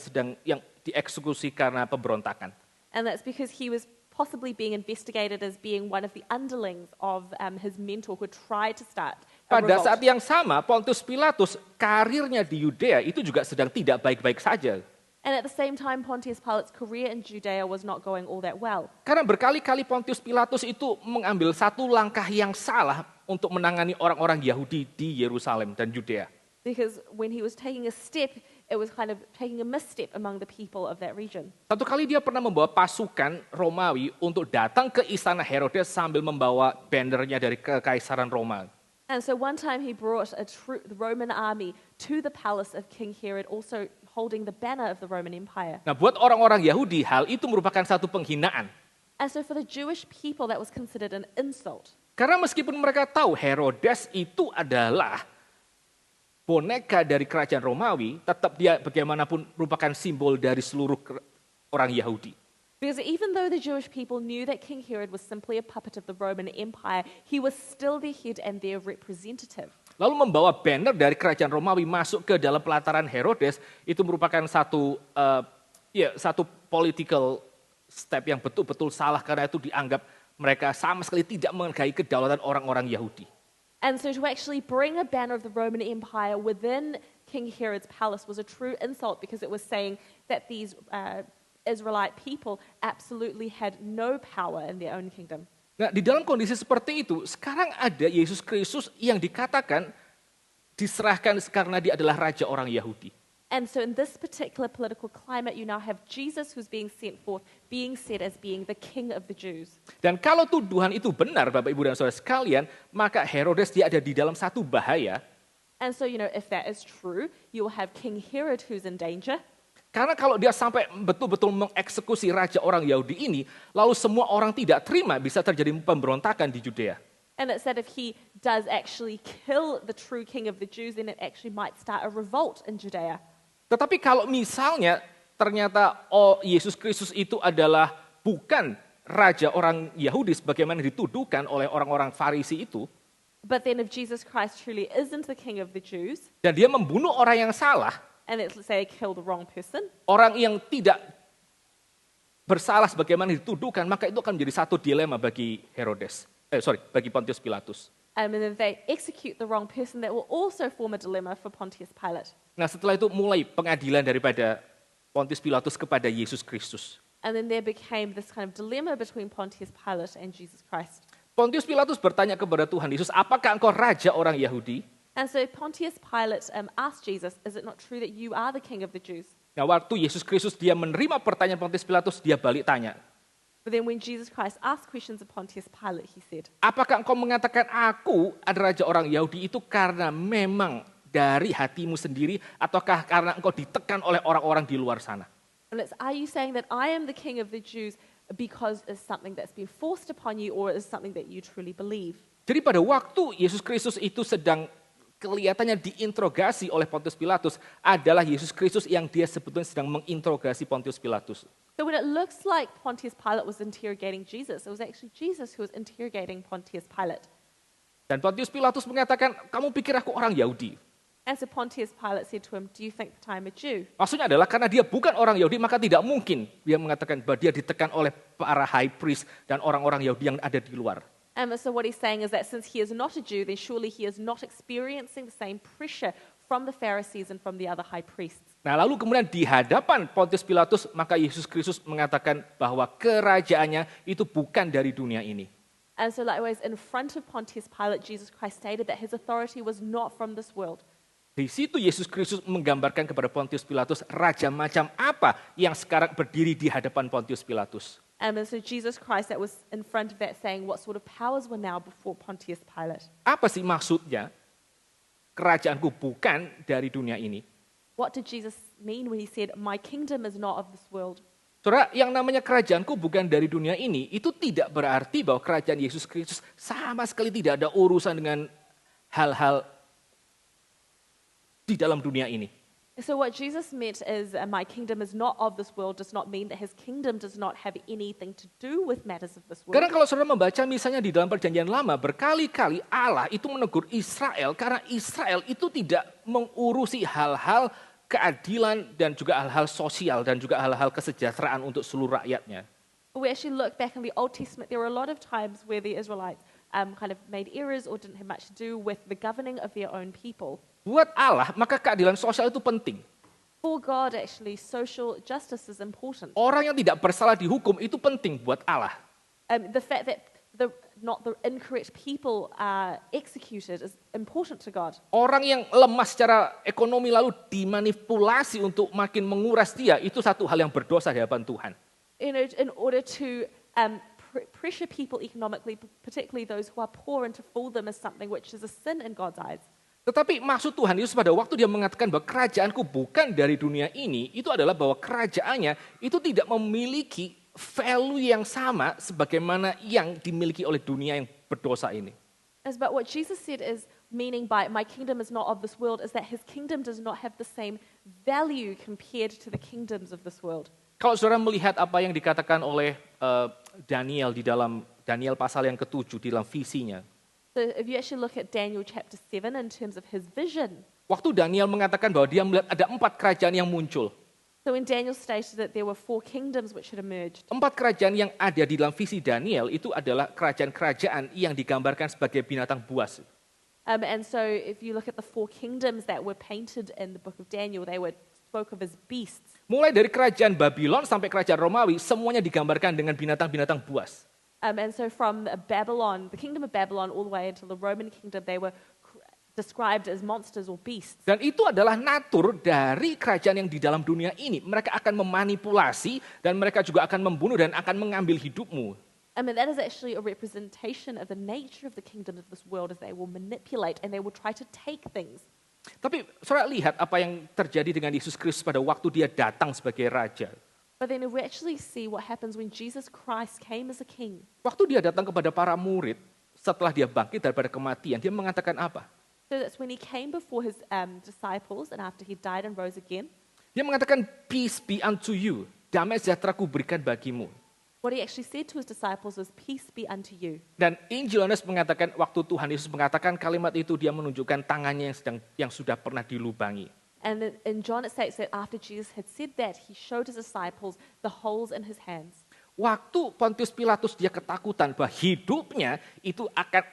dieksekusi karena pemberontakan. And that's because he was possibly being investigated as being one of the underlings of his mentor who tried to start a Pada revolt. saat yang sama, Pontius Pilatus karirnya di Yudea itu juga sedang tidak baik-baik saja. And at the same time, Pontius Pilate's career in Judea was not going all that well. Karena berkali-kali Pontius Pilatus itu mengambil satu langkah yang salah untuk menangani orang-orang Yahudi di Yerusalem dan Yudea. Because when he was taking a step, it was kind of taking a misstep among the people of that region. Satu kali dia pernah membawa pasukan Romawi untuk datang ke istana Herodes sambil membawa bannernya dari kekaisaran Roma. And so one time he brought the Roman army to the palace of King Herod, also holding the banner of the Roman Empire. Nah, buat orang-orang Yahudi, hal itu merupakan satu penghinaan. And so for the Jewish people, that was considered an insult. Karena meskipun mereka tahu Herodes itu adalah boneka dari kerajaan Romawi, tetap dia bagaimanapun merupakan simbol dari seluruh orang Yahudi. Because even though the Jewish people knew that King Herod was simply a puppet of the Roman Empire, he was still their head and their representative. Lalu membawa banner dari kerajaan Romawi masuk ke dalam pelataran Herodes, itu merupakan satu political step yang betul-betul salah karena itu dianggap mereka sama sekali tidak menghargai kedaulatan orang-orang Yahudi. And so to actually bring a banner of the Roman Empire within King Herod's palace was a true insult because it was saying that these Israelite people absolutely had no power in their own kingdom. Nah, di dalam kondisi seperti itu, sekarang ada Yesus Kristus yang dikatakan diserahkan karena dia adalah raja orang Yahudi. And so in this particular political climate, you now have Jesus who's being sent forth, being said as being the king of the Jews. Dan kalau tuduhan itu benar, Bapak, Ibu, dan Saudara sekalian, maka Herodes dia ada di dalam satu bahaya. And so, if that is true, you will have King Herod who's in danger. Karena kalau dia sampai betul-betul mengeksekusi raja orang Yahudi ini, lalu semua orang tidak terima, bisa terjadi pemberontakan di Judea. And it said if he does actually kill the true king of the Jews, then it actually might start a revolt in Judea. Tetapi kalau misalnya ternyata Yesus Kristus itu adalah bukan raja orang Yahudi sebagaimana dituduhkan oleh orang-orang Farisi itu, But then if Jesus Christ truly isn't the king of the Jews, dan dia membunuh orang yang salah, and let's say kill the wrong person, orang yang tidak bersalah sebagaimana dituduhkan, maka itu akan menjadi satu dilema bagi bagi Pontius Pilatus. and then if they execute the wrong person, that will also form a dilemma for Pontius Pilate. Nah, setelah itu mulai pengadilan daripada Pontius Pilatus kepada Yesus Kristus. And then there became this kind of dilemma between Pontius Pilate and Jesus Christ. Pontius Pilatus bertanya kepada Tuhan Yesus, apakah engkau raja orang Yahudi? And so Pontius Pilate asked Jesus, is it not true that you are the king of the Jews? Nah, waktu Yesus Kristus dia menerima pertanyaan Pontius Pilatus, dia balik tanya, But then when Jesus Christ asked questions of Pontius Pilate, he said, apakah engkau mengatakan aku adalah raja orang Yahudi itu karena memang dari hatimu sendiri, ataukah karena engkau ditekan oleh orang-orang di luar sana? and it's, are you saying that I am the king of the Jews because it's something that's been forced upon you, or is something that you truly believe? Jadi pada waktu Yesus Kristus itu sedang kelihatannya diinterogasi oleh Pontius Pilatus, adalah Yesus Kristus yang dia sebetulnya sedang menginterogasi Pontius Pilatus. So when it looks like Pontius Pilate was interrogating Jesus, it was actually Jesus who was interrogating Pontius Pilate. Dan Pontius Pilatus mengatakan, kamu pikir aku orang Yahudi? And so Pontius Pilate said to him, do you think that I'm a Jew? Maksudnya adalah karena dia bukan orang Yahudi, maka tidak mungkin dia mengatakan bahwa dia ditekan oleh para high priest dan orang-orang Yahudi yang ada di luar. And so what he's saying is that since he is not a Jew, then surely he is not experiencing the same pressure from the Pharisees and from the other high priests. Nah, lalu kemudian di hadapan Pontius Pilatus, maka Yesus Kristus mengatakan bahwa kerajaannya itu bukan dari dunia ini. And so likewise, in front of Pontius Pilate, Jesus Christ stated that his authority was not from this world. Di situ Yesus Kristus menggambarkan kepada Pontius Pilatus raja macam apa yang sekarang berdiri di hadapan Pontius Pilatus. And so Jesus Christ that was in front of that saying what sort of powers were now before Pontius Pilate. Apa sih maksudnya? Kerajaanku bukan dari dunia ini. What did Jesus mean when he said, my kingdom is not of this world? Saudara, yang namanya kerajaanku bukan dari dunia ini, itu tidak berarti bahwa kerajaan Yesus Kristus sama sekali tidak ada urusan dengan hal-hal di dalam dunia ini. So what Jesus meant is, my kingdom is not of this world, does not mean that his kingdom does not have anything to do with matters of this world. Karena kalau saudara membaca misalnya di dalam perjanjian lama, berkali-kali Allah itu menegur Israel karena Israel itu tidak mengurusi hal-hal keadilan dan juga hal-hal sosial dan juga hal-hal kesejahteraan untuk seluruh rakyatnya. We actually look back in the Old Testament, there were a lot of times where the Israelites kind of made errors or didn't have much to do with the governing of their own people. Buat Allah, maka keadilan sosial itu penting. For God, actually, social justice is important. Orang yang tidak bersalah dihukum itu penting buat Allah. The fact that not the incorrect people are executed is important to God. Orang yang lemah secara ekonomi lalu dimanipulasi untuk makin menguras dia, itu satu hal yang berdosa di hadapan Tuhan. In order to pressure people economically, particularly those who are poor, and to fool them is something which is a sin in God's eyes. Tetapi maksud Tuhan Yesus pada waktu dia mengatakan bahwa kerajaanku bukan dari dunia ini, itu adalah bahwa kerajaannya itu tidak memiliki value yang sama sebagaimana yang dimiliki oleh dunia yang berdosa ini. But what Jesus said is, meaning by my kingdom is not of this world, is that his kingdom does not have the same value compared to the kingdoms of this world. Kalau saudara melihat apa yang dikatakan oleh Daniel di dalam Daniel pasal yang ke-7 di dalam visinya. So if you actually look at Daniel chapter 7 in terms of his vision, waktu Daniel mengatakan bahwa dia melihat ada 4 kerajaan yang muncul. so when Daniel stated that there were 4 kingdoms which had emerged, 4 kerajaan yang ada di dalam visi Daniel itu adalah kerajaan-kerajaan yang digambarkan sebagai binatang buas. and so if you look at the 4 kingdoms that were painted in the book of Daniel, they were spoke of as beasts. Mulai dari kerajaan Babylon sampai kerajaan Romawi, semuanya digambarkan dengan binatang-binatang buas. And so from Babylon, the kingdom of Babylon, all the way until the Roman kingdom, they were described as monsters or beasts. Dan itu adalah natur dari kerajaan yang di dalam dunia ini. Mereka akan memanipulasi dan mereka juga akan membunuh dan akan mengambil hidupmu. I mean, that is actually a representation of the nature of the kingdom of this world, as they will manipulate and they will try to take things. Tapi saudara lihat apa yang terjadi dengan Yesus Kristus pada waktu dia datang sebagai raja. But then we actually see what happens when Jesus Christ came as a king. Waktu dia datang kepada para murid, setelah dia bangkit daripada kematian, dia mengatakan apa? So that's when he came before his disciples and after he died and rose again. Dia mengatakan, peace be unto you, damai sejahtera ku berikan bagimu. What he actually said to his disciples was, peace be unto you. Dan Injil Yohanes mengatakan, waktu Tuhan Yesus mengatakan kalimat itu, dia menunjukkan tangannya yang sudah pernah dilubangi. And in John it states that after Jesus had said that, he showed his disciples the holes in his hands. Waktu Pontius Pilatus dia ketakutan bahwa hidupnya itu akan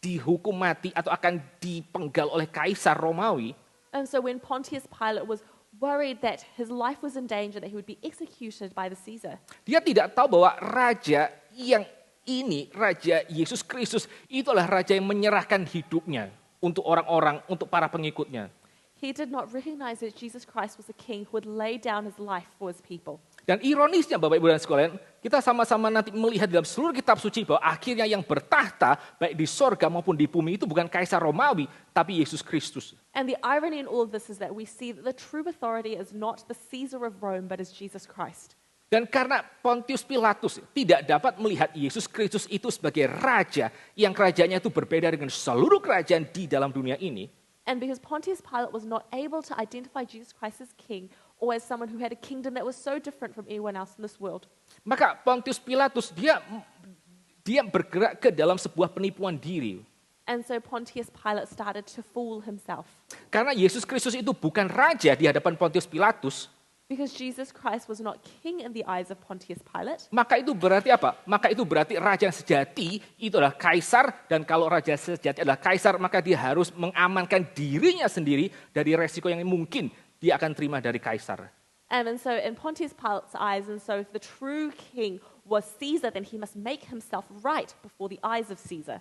dihukum mati atau akan dipenggal oleh Kaisar Romawi. And so when Pontius Pilate was worried that his life was in danger, that he would be executed by the Caesar, Dia tidak tahu bahwa raja yang ini, Raja Yesus Kristus, itu adalah raja yang menyerahkan hidupnya untuk orang-orang, untuk para pengikutnya. he did not recognize that Jesus Christ was a king who would lay down his life for his people. Dan ironisnya Bapak Ibu dan sekalian, kita sama-sama nanti melihat dalam seluruh kitab suci bahwa akhirnya yang bertahta baik di sorga maupun di bumi itu bukan Kaisar Romawi, tapi Yesus Kristus. And the irony in all of this is that we see that the true authority is not the Caesar of Rome, but is Jesus Christ. Dan karena Pontius Pilatus tidak dapat melihat Yesus Kristus itu sebagai raja yang kerajaannya itu berbeda dengan seluruh kerajaan di dalam dunia ini, And because Pontius Pilate was not able to identify Jesus Christ as king or as someone who had a kingdom that was so different from anyone else in this world, maka Pontius Pilatus dia bergerak ke dalam sebuah penipuan diri. and so Pontius Pilate started to fool himself. Karena Yesus Kristus itu bukan raja di hadapan Pontius Pilatus, Because Jesus Christ was not king in the eyes of Pontius Pilate, maka itu berarti apa? Maka itu berarti raja yang sejati itu adalah kaisar, dan kalau raja sejati adalah kaisar, maka dia harus mengamankan dirinya sendiri dari resiko yang mungkin dia akan terima dari kaisar. and so in Pontius Pilate's eyes, and so if the true king was Caesar, then he must make himself right before the eyes of Caesar.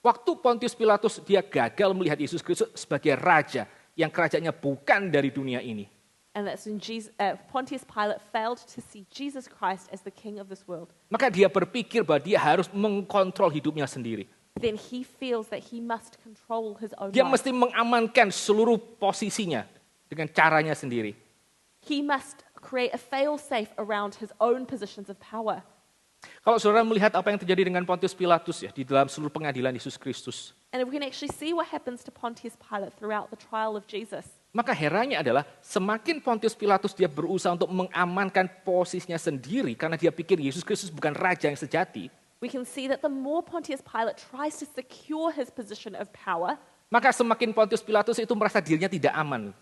Waktu Pontius Pilatus dia gagal melihat Yesus Kristus sebagai raja yang kerajaannya bukan dari dunia ini. And that's when Pontius Pilate failed to see Jesus Christ as the king of this world. Maka dia berpikir bahwa dia harus mengkontrol hidupnya sendiri. Then he feels that he must control his own Dia life. mesti mengamankan seluruh posisinya dengan caranya sendiri. He must create a fail-safe around his own positions of power. Kalau saudara melihat apa yang terjadi dengan Pontius Pilatus ya di dalam seluruh pengadilan Yesus Kristus, And if we can actually see what happens to Pontius Pilate throughout the trial of Jesus, maka herannya adalah semakin Pontius Pilatus dia berusaha untuk mengamankan posisinya sendiri karena dia pikir Yesus Kristus bukan raja yang sejati, we can see that the more Pontius Pilate tries to secure his position of power, maka semakin Pontius Pilatus itu merasa dirinya tidak aman.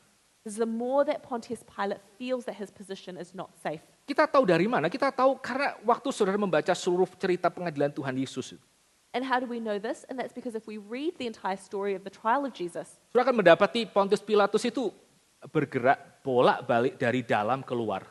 is the more that Pontius Pilate feels that his position is not safe. Kita tahu dari mana? Kita tahu karena waktu saudara membaca seluruh cerita pengadilan Tuhan Yesus, And how do we know this? And that's because if we read the entire story of the trial of Jesus, saudara akan mendapati Pontius Pilatus itu bergerak bolak-balik dari dalam keluar.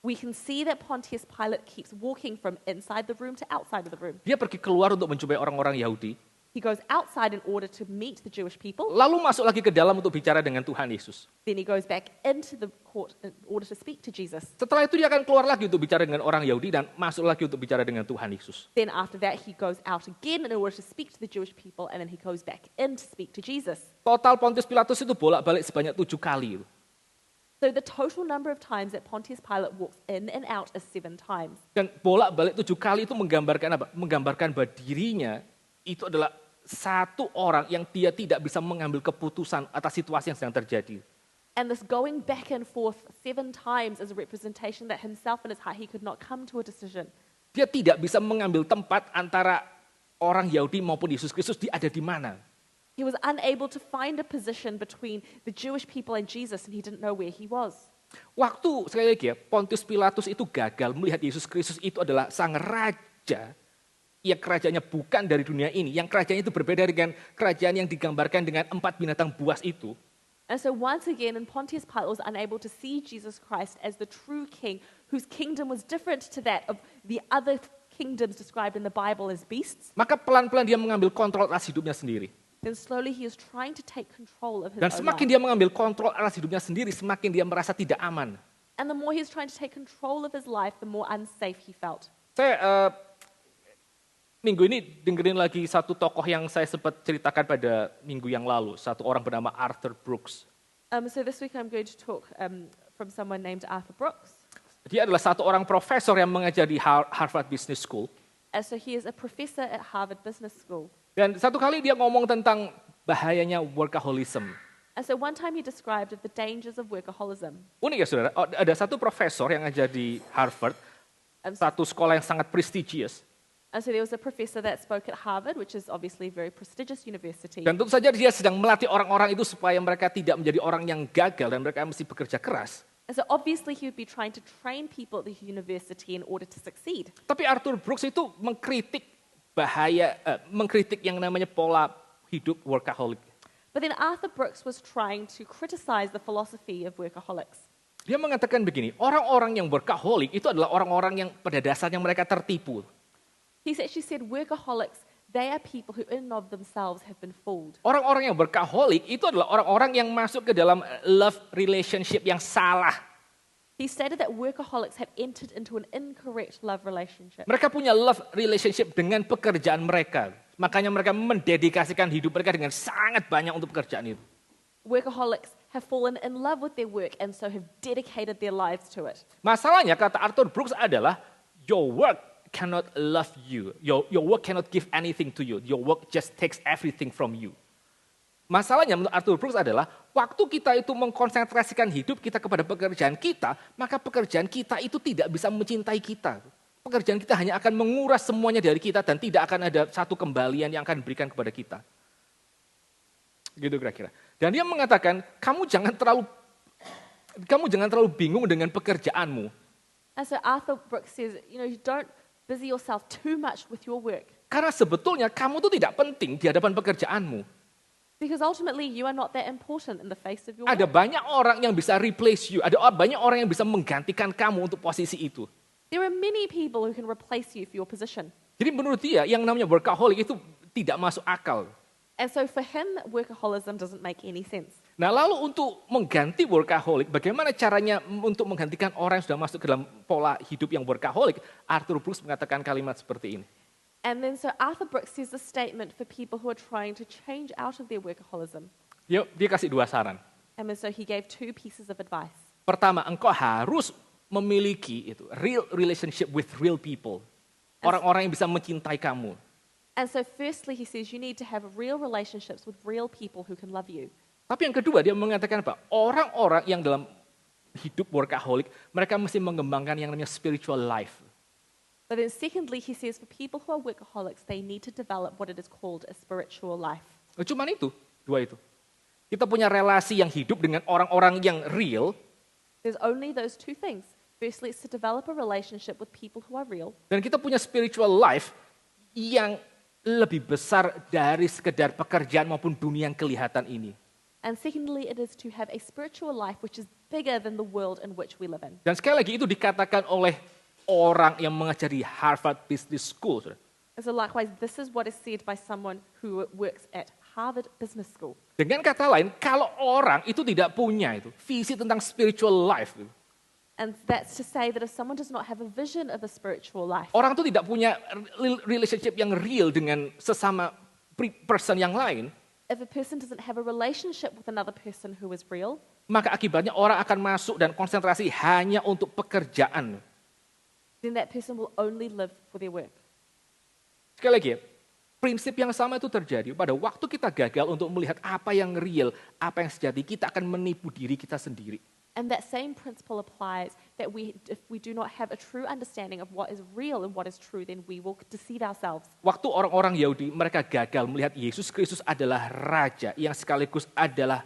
we can see that Pontius Pilate keeps walking from inside the room to outside of the room. Dia pergi keluar untuk menjumpai orang-orang Yahudi, He goes outside in order to meet the Jewish people. lalu masuk lagi ke dalam untuk bicara dengan Tuhan Yesus. Then he goes back into the court in order to speak to Jesus. Setelah itu dia akan keluar lagi untuk bicara dengan orang Yahudi dan masuk lagi untuk bicara dengan Tuhan Yesus. Then after that, he goes out again in order to speak to the Jewish people, and then he goes back in to speak to Jesus. Total Pontius Pilatus itu bolak-balik sebanyak 7 kali. So the total number of times that Pontius Pilate walks in and out is 7 times. Dan bolak-balik 7 kali itu menggambarkan apa? Menggambarkan bahwa dirinya itu adalah satu orang yang dia tidak bisa mengambil keputusan atas situasi yang sedang terjadi. And this going back and forth 7 times is a representation that himself in his heart, he could not come to a decision. Dia tidak bisa mengambil tempat antara orang Yahudi maupun Yesus Kristus, dia ada di mana. He was unable to find a position between the Jewish people and Jesus, and he didn't know where he was. Waktu, sekali lagi ya, Pontius Pilatus itu gagal melihat Yesus Kristus itu adalah sang raja, yang kerajaannya bukan dari dunia ini, yang kerajaannya itu berbeda dengan kerajaan yang digambarkan dengan 4 binatang buas itu. And so once again, and Pontius Pilate was unable to see Jesus Christ as the true king, whose kingdom was different to that of the other kingdoms described in the Bible as beasts. Maka pelan-pelan dia mengambil kontrol atas hidupnya sendiri. Then slowly he was trying to take control of his Dan own semakin life. dia mengambil kontrol atas hidupnya sendiri, semakin dia merasa tidak aman. And the more he was trying to take control of his life, the more unsafe he felt. Saya minggu ini dengerin lagi satu tokoh yang saya sempat ceritakan pada minggu yang lalu. Satu orang bernama Arthur Brooks. So this week I'm going to talk from someone named Arthur Brooks. Dia adalah satu orang profesor yang mengajar di Harvard Business School. So he is a professor at Harvard Business School. Dan satu kali dia ngomong tentang bahayanya workaholism. And so one time he described of the dangers of workaholism. Unik ya saudara, ada satu profesor yang ngajar di Harvard, satu sekolah yang sangat prestigious. And so there was a professor that spoke at Harvard, which is obviously a very prestigious university. Dan tentu saja dia sedang melatih orang-orang itu supaya mereka tidak menjadi orang yang gagal dan mereka mesti bekerja keras. And so obviously he would be trying to train people at the university in order to succeed. Tapi Arthur Brooks itu mengkritik mengkritik yang namanya pola hidup workaholic. But then Arthur Brooks was trying to criticize the philosophy of workaholics. Dia mengatakan begini, orang-orang yang workaholic itu adalah orang-orang yang pada dasarnya mereka tertipu. He actually said workaholics, they are people who in and of themselves have been fooled. Orang-orang yang workaholic itu adalah orang-orang yang masuk ke dalam love relationship yang salah. He stated that workaholics have entered into an incorrect love relationship. Mereka punya love relationship dengan pekerjaan mereka. Makanya mereka mendedikasikan hidup mereka dengan sangat banyak untuk pekerjaan itu. Workaholics have fallen in love with their work and so have dedicated their lives to it. Masalahnya kata Arthur Brooks adalah your work cannot love you. Your work cannot give anything to you. Your work just takes everything from you. Masalahnya menurut Arthur Brooks adalah waktu kita itu mengkonsentrasikan hidup kita kepada pekerjaan kita, maka pekerjaan kita itu tidak bisa mencintai kita. Pekerjaan kita hanya akan menguras semuanya dari kita dan tidak akan ada satu kembalian yang akan diberikan kepada kita. Gitu kira-kira. Dan dia mengatakan, kamu jangan terlalu bingung dengan pekerjaanmu. And so Arthur Brooks says, you don't busy yourself too much with your work. Karena sebetulnya kamu tuh tidak penting di hadapan pekerjaanmu. Because ultimately you are not that important in the face of your Ada work. banyak orang yang bisa replace you. Ada banyak orang yang bisa menggantikan kamu untuk posisi itu. There are many people who can replace you for your position. Jadi menurut dia yang namanya workaholic itu tidak masuk akal. And so for him, workaholism doesn't make any sense. Nah lalu untuk mengganti workaholic, bagaimana caranya untuk menggantikan orang yang sudah masuk ke dalam pola hidup yang workaholic? Arthur Brooks mengatakan kalimat seperti ini. And then so Arthur Brooks says a statement for people who are trying to change out of their workaholism. Dia kasih 2 saran. And then so he gave 2 pieces of advice. Pertama, engkau harus memiliki itu real relationship with real people. Orang-orang yang bisa mencintai kamu. And so firstly he says you need to have real relationships with real people who can love you. Tapi yang kedua dia mengatakan apa? Orang-orang yang dalam hidup workaholic, mereka mesti mengembangkan yang namanya spiritual life. But then secondly he says for people who are workaholics they need to develop what it is called a spiritual life. Cuman itu, 2 itu. Kita punya relasi yang hidup dengan orang-orang yang real. There's only those 2 things. Firstly it's to develop a relationship with people who are real. Dan kita punya spiritual life yang lebih besar dari sekedar pekerjaan maupun dunia yang kelihatan ini. And secondly, it is to have a spiritual life which is bigger than the world in which we live in. Dan sekali lagi itu dikatakan oleh orang yang mengajar di Harvard Business School. Saudara. And so likewise, this is what is said by someone who works at Harvard Business School. Dengan kata lain, kalau orang itu tidak punya itu visi tentang spiritual life, And that's to say that if someone does not have a vision of a spiritual life, orang itu tidak punya relationship yang real dengan sesama person yang lain, if a person doesn't have a relationship with another person who is real, maka akibatnya orang akan masuk dan konsentrasi hanya untuk pekerjaan. then that person will only live for their work. Sekali lagi ya, prinsip yang sama itu terjadi pada waktu kita gagal untuk melihat apa yang real, apa yang sejati, kita akan menipu diri kita sendiri. And that same principle applies that if we do not have a true understanding of what is real and what is true, then we will deceive ourselves. Waktu orang-orang Yahudi mereka gagal melihat Yesus Kristus adalah Raja yang sekaligus adalah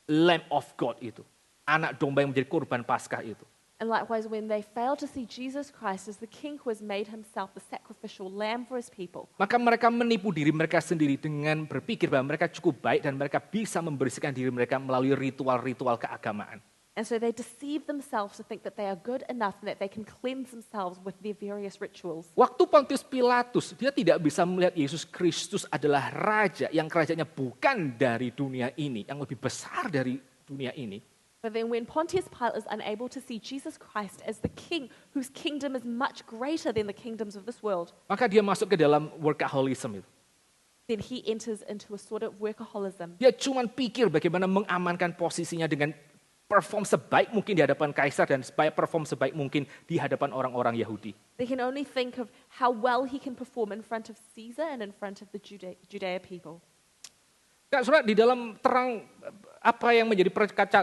Lamb of God itu. Anak domba yang menjadi korban Paskah itu. And likewise, when they fail to see Jesus Christ as the King who has made himself the sacrificial lamb for his people, Maka mereka menipu diri mereka sendiri dengan berpikir bahwa mereka cukup baik dan mereka bisa membersihkan diri mereka melalui ritual-ritual keagamaan. and so they deceive themselves to think that they are good enough and that they can cleanse themselves with their various rituals. Waktu Pontius Pilatus, dia tidak bisa melihat Yesus Kristus adalah Raja yang kerajaannya bukan dari dunia ini, yang lebih besar dari dunia ini. But then when Pontius Pilate is unable to see Jesus Christ as the King whose kingdom is much greater than the kingdoms of this world, Maka dia masuk ke dalam workaholism itu. then he enters into a sort of workaholism. Dia cuma pikir bagaimana mengamankan posisinya dengan perform sebaik mungkin di hadapan kaisar dan supaya perform sebaik mungkin di hadapan orang-orang Yahudi. They can only think of how well he can perform in front of Caesar and in front of the Judea people. Kak, saudara, di dalam terang apa yang menjadi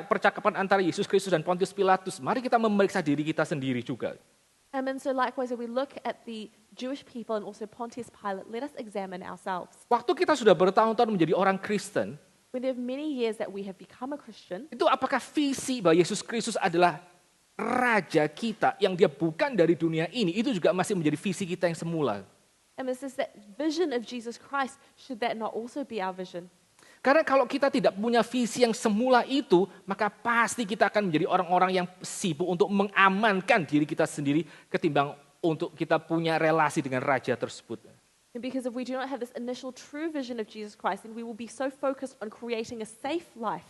percakapan antara Yesus Kristus dan Pontius Pilatus, mari kita memeriksa diri kita sendiri juga. And then so likewise, if we look at the Jewish people and also Pontius Pilate, let us examine ourselves. Waktu kita sudah bertahun-tahun menjadi orang Kristen, When there are many years that we have become a Christian, itu apakah visi bahwa Yesus Kristus adalah Raja kita yang dia bukan dari dunia ini, itu juga masih menjadi visi kita yang semula. and this is that vision of Jesus Christ, should that not also be our vision? Karena kalau kita tidak punya visi yang semula itu, maka pasti kita akan menjadi orang-orang yang sibuk untuk mengamankan diri kita sendiri ketimbang untuk kita punya relasi dengan Raja tersebut. And because if we do not have this initial true vision of Jesus Christ, then we will be so focused on creating a safe life.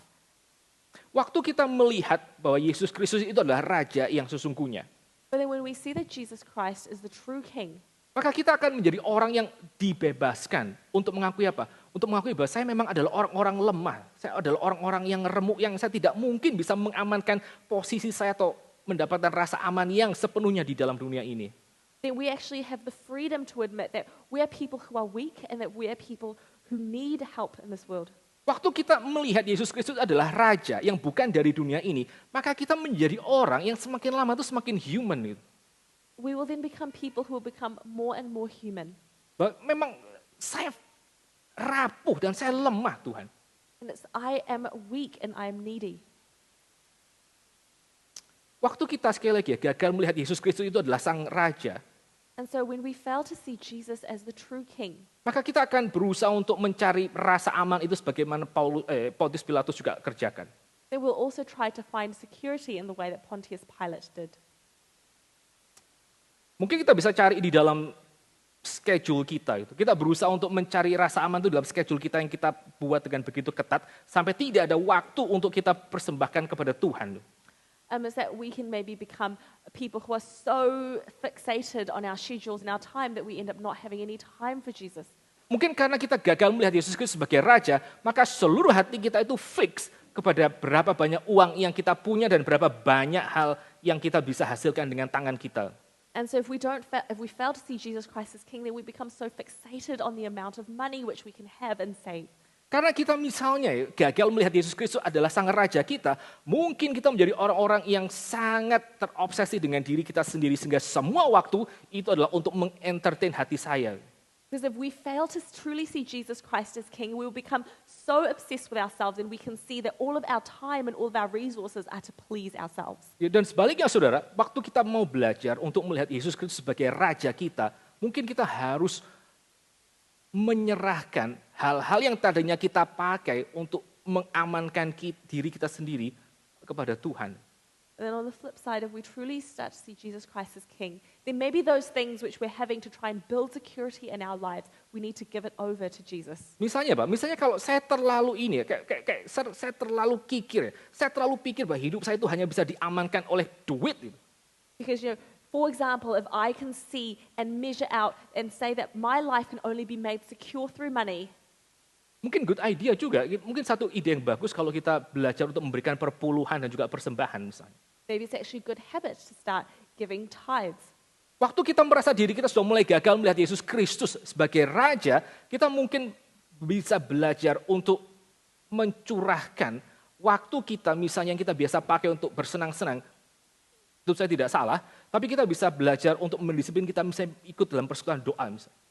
Waktu kita melihat bahwa Yesus Kristus itu adalah Raja yang sesungguhnya, But then when we see that Jesus Christ is the true King, maka kita akan menjadi orang yang dibebaskan untuk mengakui apa? Untuk mengakui bahwa saya memang adalah orang-orang lemah. Saya adalah orang-orang yang remuk, yang saya tidak mungkin bisa mengamankan posisi saya atau mendapatkan rasa aman yang sepenuhnya di dalam dunia ini. then we actually have the freedom to admit that we are people who are weak and that we are people who need help in this world. Waktu kita melihat Yesus Kristus adalah Raja yang bukan dari dunia ini, maka kita menjadi orang yang semakin lama itu semakin human. Gitu. We will then become people who will become more and more human. Bahwa memang saya rapuh dan saya lemah, Tuhan. And it's I am weak and I am needy. Waktu kita sekali lagi gagal melihat Yesus Kristus itu adalah Sang Raja, And so when we fail to see Jesus as the true King, maka kita akan berusaha untuk mencari rasa aman itu sebagaimana Pontius Pilatus juga kerjakan. then we'll also try to find security in the way that Pontius Pilate did. Mungkin kita bisa cari di dalam schedule kita itu. Kita berusaha untuk mencari rasa aman itu dalam schedule kita yang kita buat dengan begitu ketat sampai tidak ada waktu untuk kita persembahkan kepada Tuhan. Is that we can maybe become people who are so fixated on our schedules and our time that we end up not having any time for Jesus. Mungkin karena kita gagal melihat Yesus Kristus sebagai Raja, maka seluruh hati kita itu fix kepada berapa banyak uang yang kita punya dan berapa banyak hal yang kita bisa hasilkan dengan tangan kita. And so if we fail to see Jesus Christ as King, then we become so fixated on the amount of money which we can have and save. Karena kita misalnya gagal melihat Yesus Kristus adalah sang Raja kita, mungkin kita menjadi orang-orang yang sangat terobsesi dengan diri kita sendiri sehingga semua waktu itu adalah untuk mengentertain hati saya. Because if we fail to truly see Jesus Christ as King, we will become so obsessed with ourselves and we can see that all of our time and all of our resources are to please ourselves. Ya, dan sebaliknya saudara, waktu kita mau belajar untuk melihat Yesus Kristus sebagai Raja kita, mungkin kita harus menyerahkan hal-hal yang tadinya kita pakai untuk mengamankan diri kita sendiri kepada Tuhan. And then on the flip side, if we truly start to see Jesus Christ as King, then maybe those things which we're having to try and build security in our lives, we need to give it over to Jesus. Misalnya kalau saya terlalu saya terlalu kikir, saya terlalu pikir bahwa hidup saya itu hanya bisa diamankan oleh duit. Because, for example, if I can see and measure out and say that my life can only be made secure through money, mungkin good idea juga, mungkin satu ide yang bagus kalau kita belajar untuk memberikan perpuluhan dan juga persembahan misalnya. maybe it's actually a good habit to start giving tithes. Waktu kita merasa diri kita sudah mulai gagal melihat Yesus Kristus sebagai Raja, kita mungkin bisa belajar untuk mencurahkan waktu kita misalnya yang kita biasa pakai untuk bersenang-senang. Itu saya tidak salah, tapi kita bisa belajar untuk mendisiplin kita misalnya ikut dalam persekutuan doa misalnya.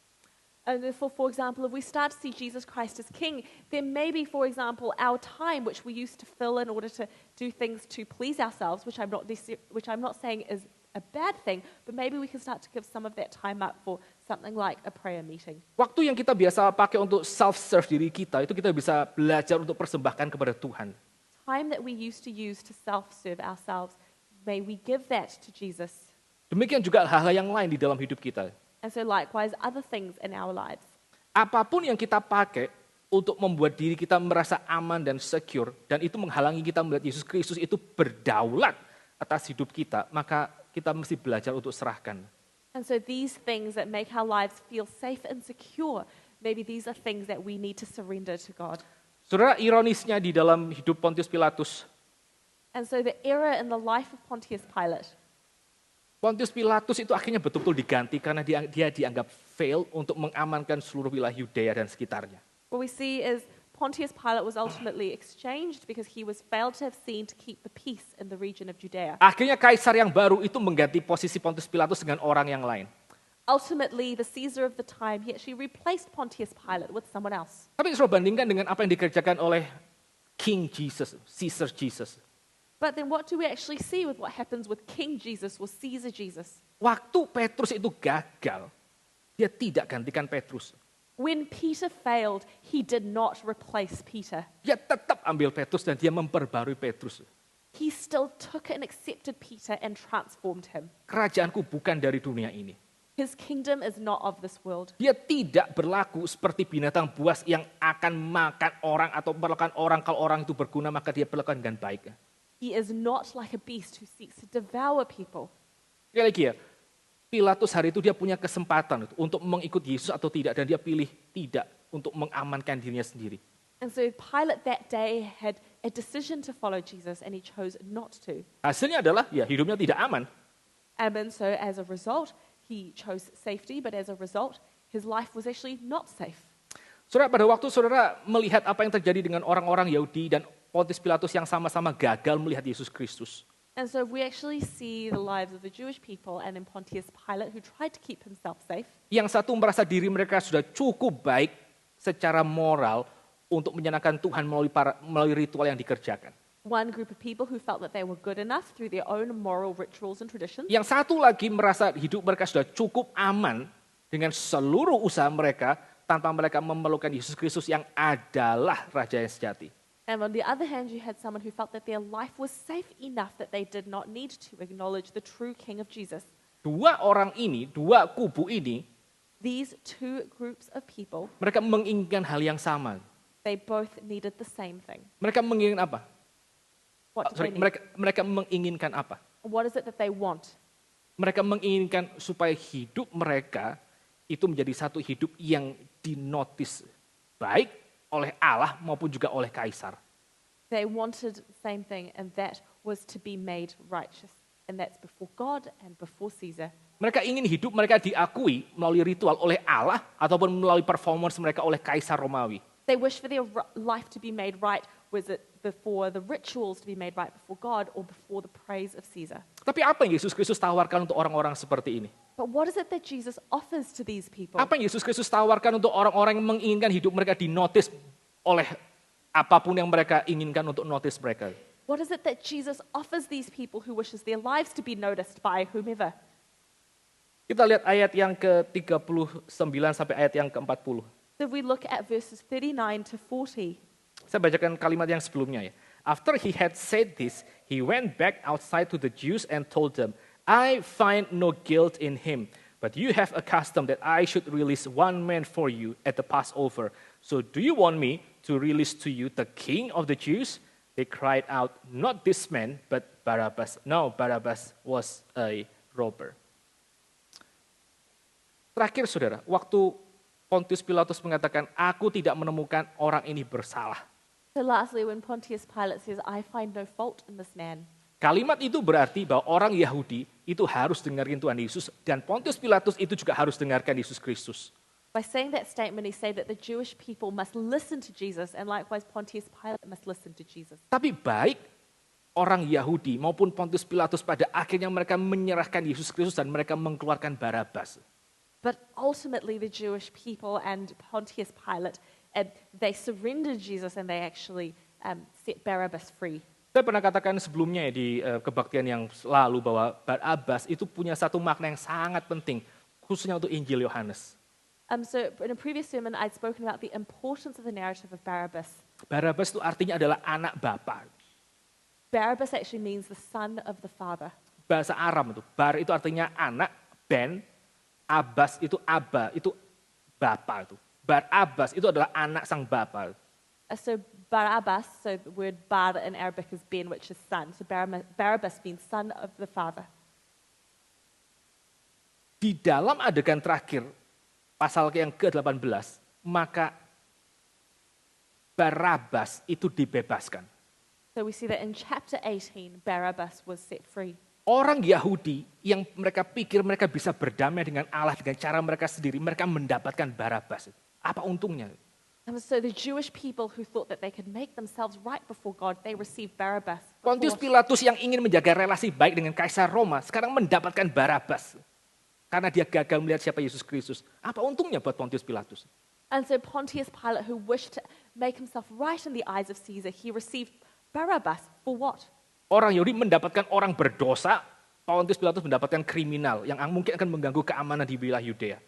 And for example, if we start to see Jesus Christ as King, then maybe, for example, our time, which we used to fill in order to do things to please ourselves, which I'm not saying is a bad thing, but maybe we can start to give some of that time up for something like a prayer meeting. Waktu yang kita biasa pakai untuk self-serve diri kita, itu kita bisa belajar untuk persembahkan kepada Tuhan. Time that we used to use to self-serve ourselves, may we give that to Jesus. Demikian juga hal-hal yang lain di dalam hidup kita. And so likewise, other things in our lives. Apapun yang kita pakai untuk membuat diri kita merasa aman dan secure, dan itu menghalangi kita melihat Yesus Kristus itu berdaulat atas hidup kita, maka kita mesti belajar untuk serahkan. And so these things that make our lives feel safe and secure, maybe these are things that we need to surrender to God. Saudara, ironisnya di dalam hidup Pontius Pilatus, And so the error in the life of Pontius Pilatus itu akhirnya betul-betul diganti karena dia dianggap fail untuk mengamankan seluruh wilayah Yudea dan sekitarnya. what we see is Pontius Pilate was ultimately exchanged because he was failed to have seen to keep the peace in the region of Judea. Akhirnya kaisar yang baru itu mengganti posisi Pontius Pilatus dengan orang yang lain. Ultimately, the Caesar of the time, he actually replaced Pontius Pilate with someone else. Tapi saudara bandingkan dengan apa yang dikerjakan oleh King Jesus, Caesar Jesus. But then what do we actually see with what happens with King Jesus or Caesar Jesus? Waktu Petrus itu gagal, dia tidak gantikan Petrus. When Peter failed, he did not replace Peter. Dia tetap ambil Petrus dan dia memperbarui Petrus. He still took and accepted Peter and transformed him. Kerajaanku bukan dari dunia ini. His kingdom is not of this world. Dia tidak berlaku seperti binatang buas yang akan makan orang atau melakukan orang kalau orang itu berguna maka dia perlakukan dengan baik. He is not like a beast who seeks to devour people. Sekali lagi ya, Pilatus hari itu dia punya kesempatan untuk mengikut Yesus atau tidak dan dia pilih tidak untuk mengamankan dirinya sendiri. And so Pilate that day had a decision to follow Jesus and he chose not to. Hasilnya adalah ya hidupnya tidak aman. And so as a result, he chose safety, but as a result, his life was actually not safe. Saudara, pada waktu saudara melihat apa yang terjadi dengan orang-orang Yahudi dan Pontius Pilatus yang sama-sama gagal melihat Yesus Kristus. And so we actually see the lives of the Jewish people and in Pontius Pilate who tried to keep himself safe. Yang satu merasa diri mereka sudah cukup baik secara moral untuk menyenangkan Tuhan melalui ritual yang dikerjakan. One group of people who felt that they were good enough through their own moral rituals and traditions. Yang satu lagi merasa hidup mereka sudah cukup aman dengan seluruh usaha mereka tanpa mereka memerlukan Yesus Kristus yang adalah Raja yang sejati. And on the other hand, you had someone who felt that their life was safe enough that they did not need to acknowledge the true King of Jesus. Dua orang ini, dua kubu ini These two groups of people, Mereka menginginkan hal yang sama. they both needed the same thing. Mereka menginginkan apa? What did they need? Mereka menginginkan apa? What is it that they want? Mereka menginginkan supaya hidup mereka itu menjadi satu hidup yang dinotis baik oleh Allah maupun juga oleh kaisar. They wanted the same thing, and that was to be made righteous. And that's before God and before Caesar. Mereka ingin hidup mereka diakui melalui ritual oleh Allah ataupun melalui performance mereka oleh kaisar Romawi. They wish for their life to be made right. Was it before the rituals to be made right before God or before the praise of Caesar? Tapi apa yang Yesus Kristus tawarkan untuk orang-orang seperti ini? But what is it that Jesus offers to these people? Apa yang Yesus Kristus tawarkan untuk orang-orang yang menginginkan hidup mereka dinotis oleh apapun yang mereka inginkan untuk notice mereka? What is it that Jesus offers these people who wishes their lives to be noticed by whomever? Kita lihat ayat yang ke-39 sampai ayat yang ke-40. So we look at verses 39 to 40. Saya bacakan kalimat yang sebelumnya ya. After he had said this, he went back outside to the Jews and told them, I find no guilt in him, but you have a custom that I should release one man for you at the Passover. So do you want me to release to you the king of the Jews? They cried out, not this man, but Barabbas. No, Barabbas was a robber. Terakhir saudara, waktu Pontius Pilatus mengatakan, aku tidak menemukan orang ini bersalah. So lastly, when Pontius Pilate says, I find no fault in this man, Kalimat itu berarti bahwa orang Yahudi itu harus dengerin Tuhan Yesus dan Pontius Pilatus itu juga harus dengarkan Yesus Kristus. by saying that statement, he said that the Jewish people must listen to Jesus, and likewise Pontius Pilate must listen to Jesus. Tapi baik orang Yahudi maupun Pontius Pilatus pada akhirnya mereka menyerahkan Yesus Kristus dan mereka mengeluarkan Barabas. But ultimately, the Jewish people and Pontius Pilate, they surrendered Jesus and they actually set Barabbas free. Saya pernah katakan sebelumnya ya, di kebaktian yang lalu bahwa Barabas itu punya satu makna yang sangat penting, khususnya untuk Injil Yohanes. So in a previous sermon, I'd spoken about the importance of the narrative of Barabbas. Barabas itu artinya adalah anak bapa. Barabbas actually means the son of the father. Bahasa Aram itu, bar itu artinya anak, ben, Abbas itu Abba, itu bapa itu. Barabas itu adalah anak sang bapa. So Barabbas, so the word bar in Arabic is ben, which is son. So Barabbas means son of the father. Di dalam adegan terakhir, pasal yang ke-18, maka Barabas itu dibebaskan. So we see that in chapter 18, Barabbas was set free. Orang Yahudi yang mereka pikir mereka bisa berdamai dengan Allah dengan cara mereka sendiri, mereka mendapatkan Barabas. Apa untungnya? And so the Jewish people who thought that they could make themselves right before God, they received Barabbas. Pontius Pilatus yang ingin menjaga relasi baik dengan Kaisar Roma, sekarang mendapatkan Barabas. Karena dia gagal melihat siapa Yesus Kristus. Apa untungnya buat Pontius Pilatus? And so Pontius Pilate, who wished to make himself right in the eyes of Caesar, he received Barabbas for what? Orang Yahudi mendapatkan orang berdosa, Pontius Pilatus mendapatkan kriminal yang mungkin akan mengganggu keamanan di wilayah Yudea.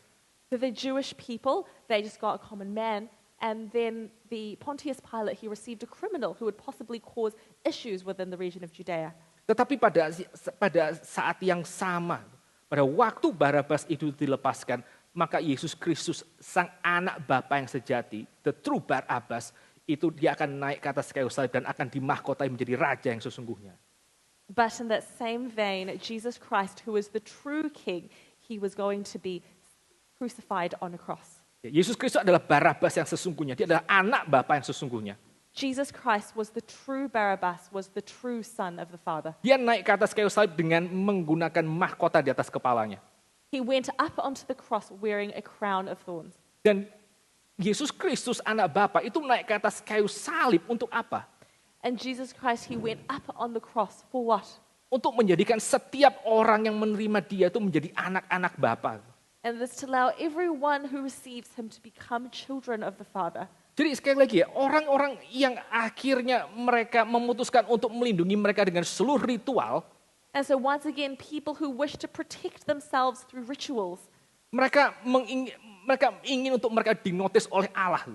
For the Jewish people, they just got a common man, and then the Pontius Pilate, he received a criminal who would possibly cause issues within the region of Judea. Tetapi pada saat yang sama, pada waktu Barabas itu dilepaskan, maka Yesus Kristus, sang anak Bapa yang sejati, the true Barabas, itu dia akan naik ke atas kayu salib dan akan dimahkotai menjadi raja yang sesungguhnya. But in that same vein, Jesus Christ, who is the true king, he was going to be crucified on a cross. Yesus Kristus adalah Barabas yang sesungguhnya, dia adalah anak Bapa yang sesungguhnya. Jesus Christ was the true Barabbas, was the true son of the Father. Dia naik ke atas kayu salib dengan menggunakan mahkota di atas kepalanya. He went up onto the cross wearing a crown of thorns. Dan Yesus Kristus anak Bapa itu naik ke atas kayu salib untuk apa? And Jesus Christ, he went up on the cross for what? Untuk menjadikan setiap orang yang menerima dia itu menjadi anak-anak Bapa. And this to allow everyone who receives him to become children of the Father. Jadi sekali lagi ya, orang-orang yang akhirnya mereka memutuskan untuk melindungi mereka dengan seluruh ritual, And so once again, people who wish to protect themselves through rituals, mereka ingin untuk mereka dinotis oleh Allah.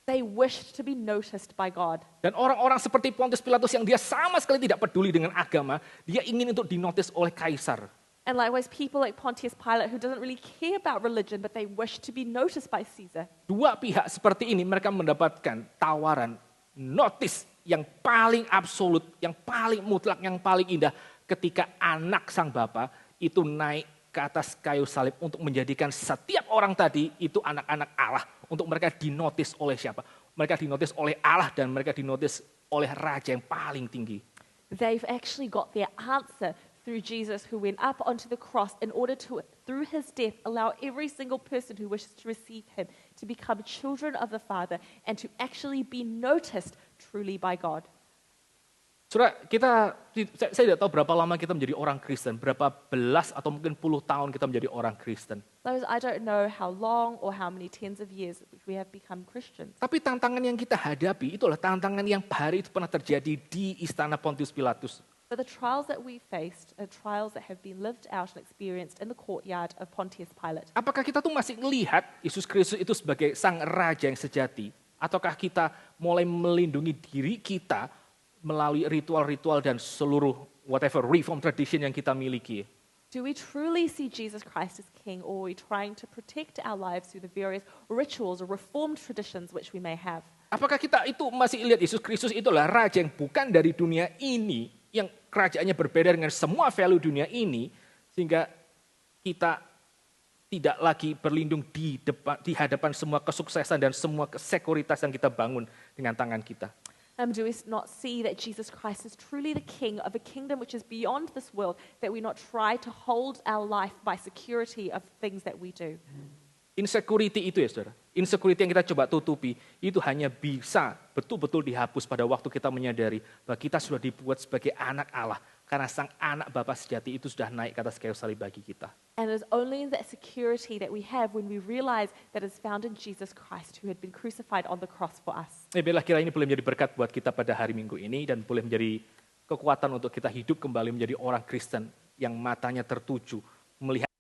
they wished to be noticed by God. Dan orang-orang seperti Pontius Pilatus yang dia sama sekali tidak peduli dengan agama, dia ingin untuk dinotis oleh kaisar. And likewise, people like Pontius Pilate, who doesn't really care about religion, but they wish to be noticed by Caesar. Dua pihak seperti ini mereka mendapatkan tawaran, notis yang paling absolut, yang paling mutlak, yang paling indah ketika anak sang bapa itu naik ke atas kayu salib untuk menjadikan setiap orang tadi itu anak-anak Allah. Untuk mereka dinotis oleh siapa? Mereka dinotis oleh Allah dan mereka dinotis oleh Raja yang paling tinggi. They've actually got their answer through Jesus, who went up onto the cross in order to, through his death, allow every single person who wishes to receive him to become children of the Father and to actually be noticed truly by God. Saudara, saya tidak tahu berapa lama kita menjadi orang Kristen, berapa belas atau mungkin puluh tahun kita menjadi orang Kristen. Those, I don't know how long or how many tens of years we have become Christians. Tapi tantangan yang kita hadapi itulah tantangan yang hari itu pernah terjadi di istana Pontius Pilatus. But the trials that we faced are trials that have been lived out and experienced in the courtyard of Pontius Pilate. Apakah kita tuh masih melihat Yesus Kristus itu sebagai sang raja yang sejati? Ataukah kita mulai melindungi diri kita melalui ritual-ritual dan seluruh whatever reform tradition yang kita miliki? Do we truly see Jesus Christ as King, or are we trying to protect our lives through the various rituals or reformed traditions which we may have? Apakah kita itu masih lihat Yesus Kristus itulah raja yang bukan dari dunia ini, yang kerajaannya berbeda dengan semua value dunia ini, sehingga kita tidak lagi berlindung di hadapan semua kesuksesan dan semua sekuritas yang kita bangun dengan tangan kita? Do we not see that Jesus Christ is truly the King of a kingdom which is beyond this world, that we not try to hold our life by security of things that we do? Insecurity itu ya saudara, insecurity yang kita coba tutupi, itu hanya bisa betul-betul dihapus pada waktu kita menyadari bahwa kita sudah dibuat sebagai anak Allah. Karena sang anak Bapa sejati itu sudah naik ke atas kayu salib bagi kita. And it is only that security that we have when we realize that is found in Jesus Christ, who had been crucified on the cross for us. Biarlah kira ini boleh menjadi berkat buat kita pada hari Minggu ini dan boleh menjadi kekuatan untuk kita hidup kembali menjadi orang Kristen yang matanya tertuju melihat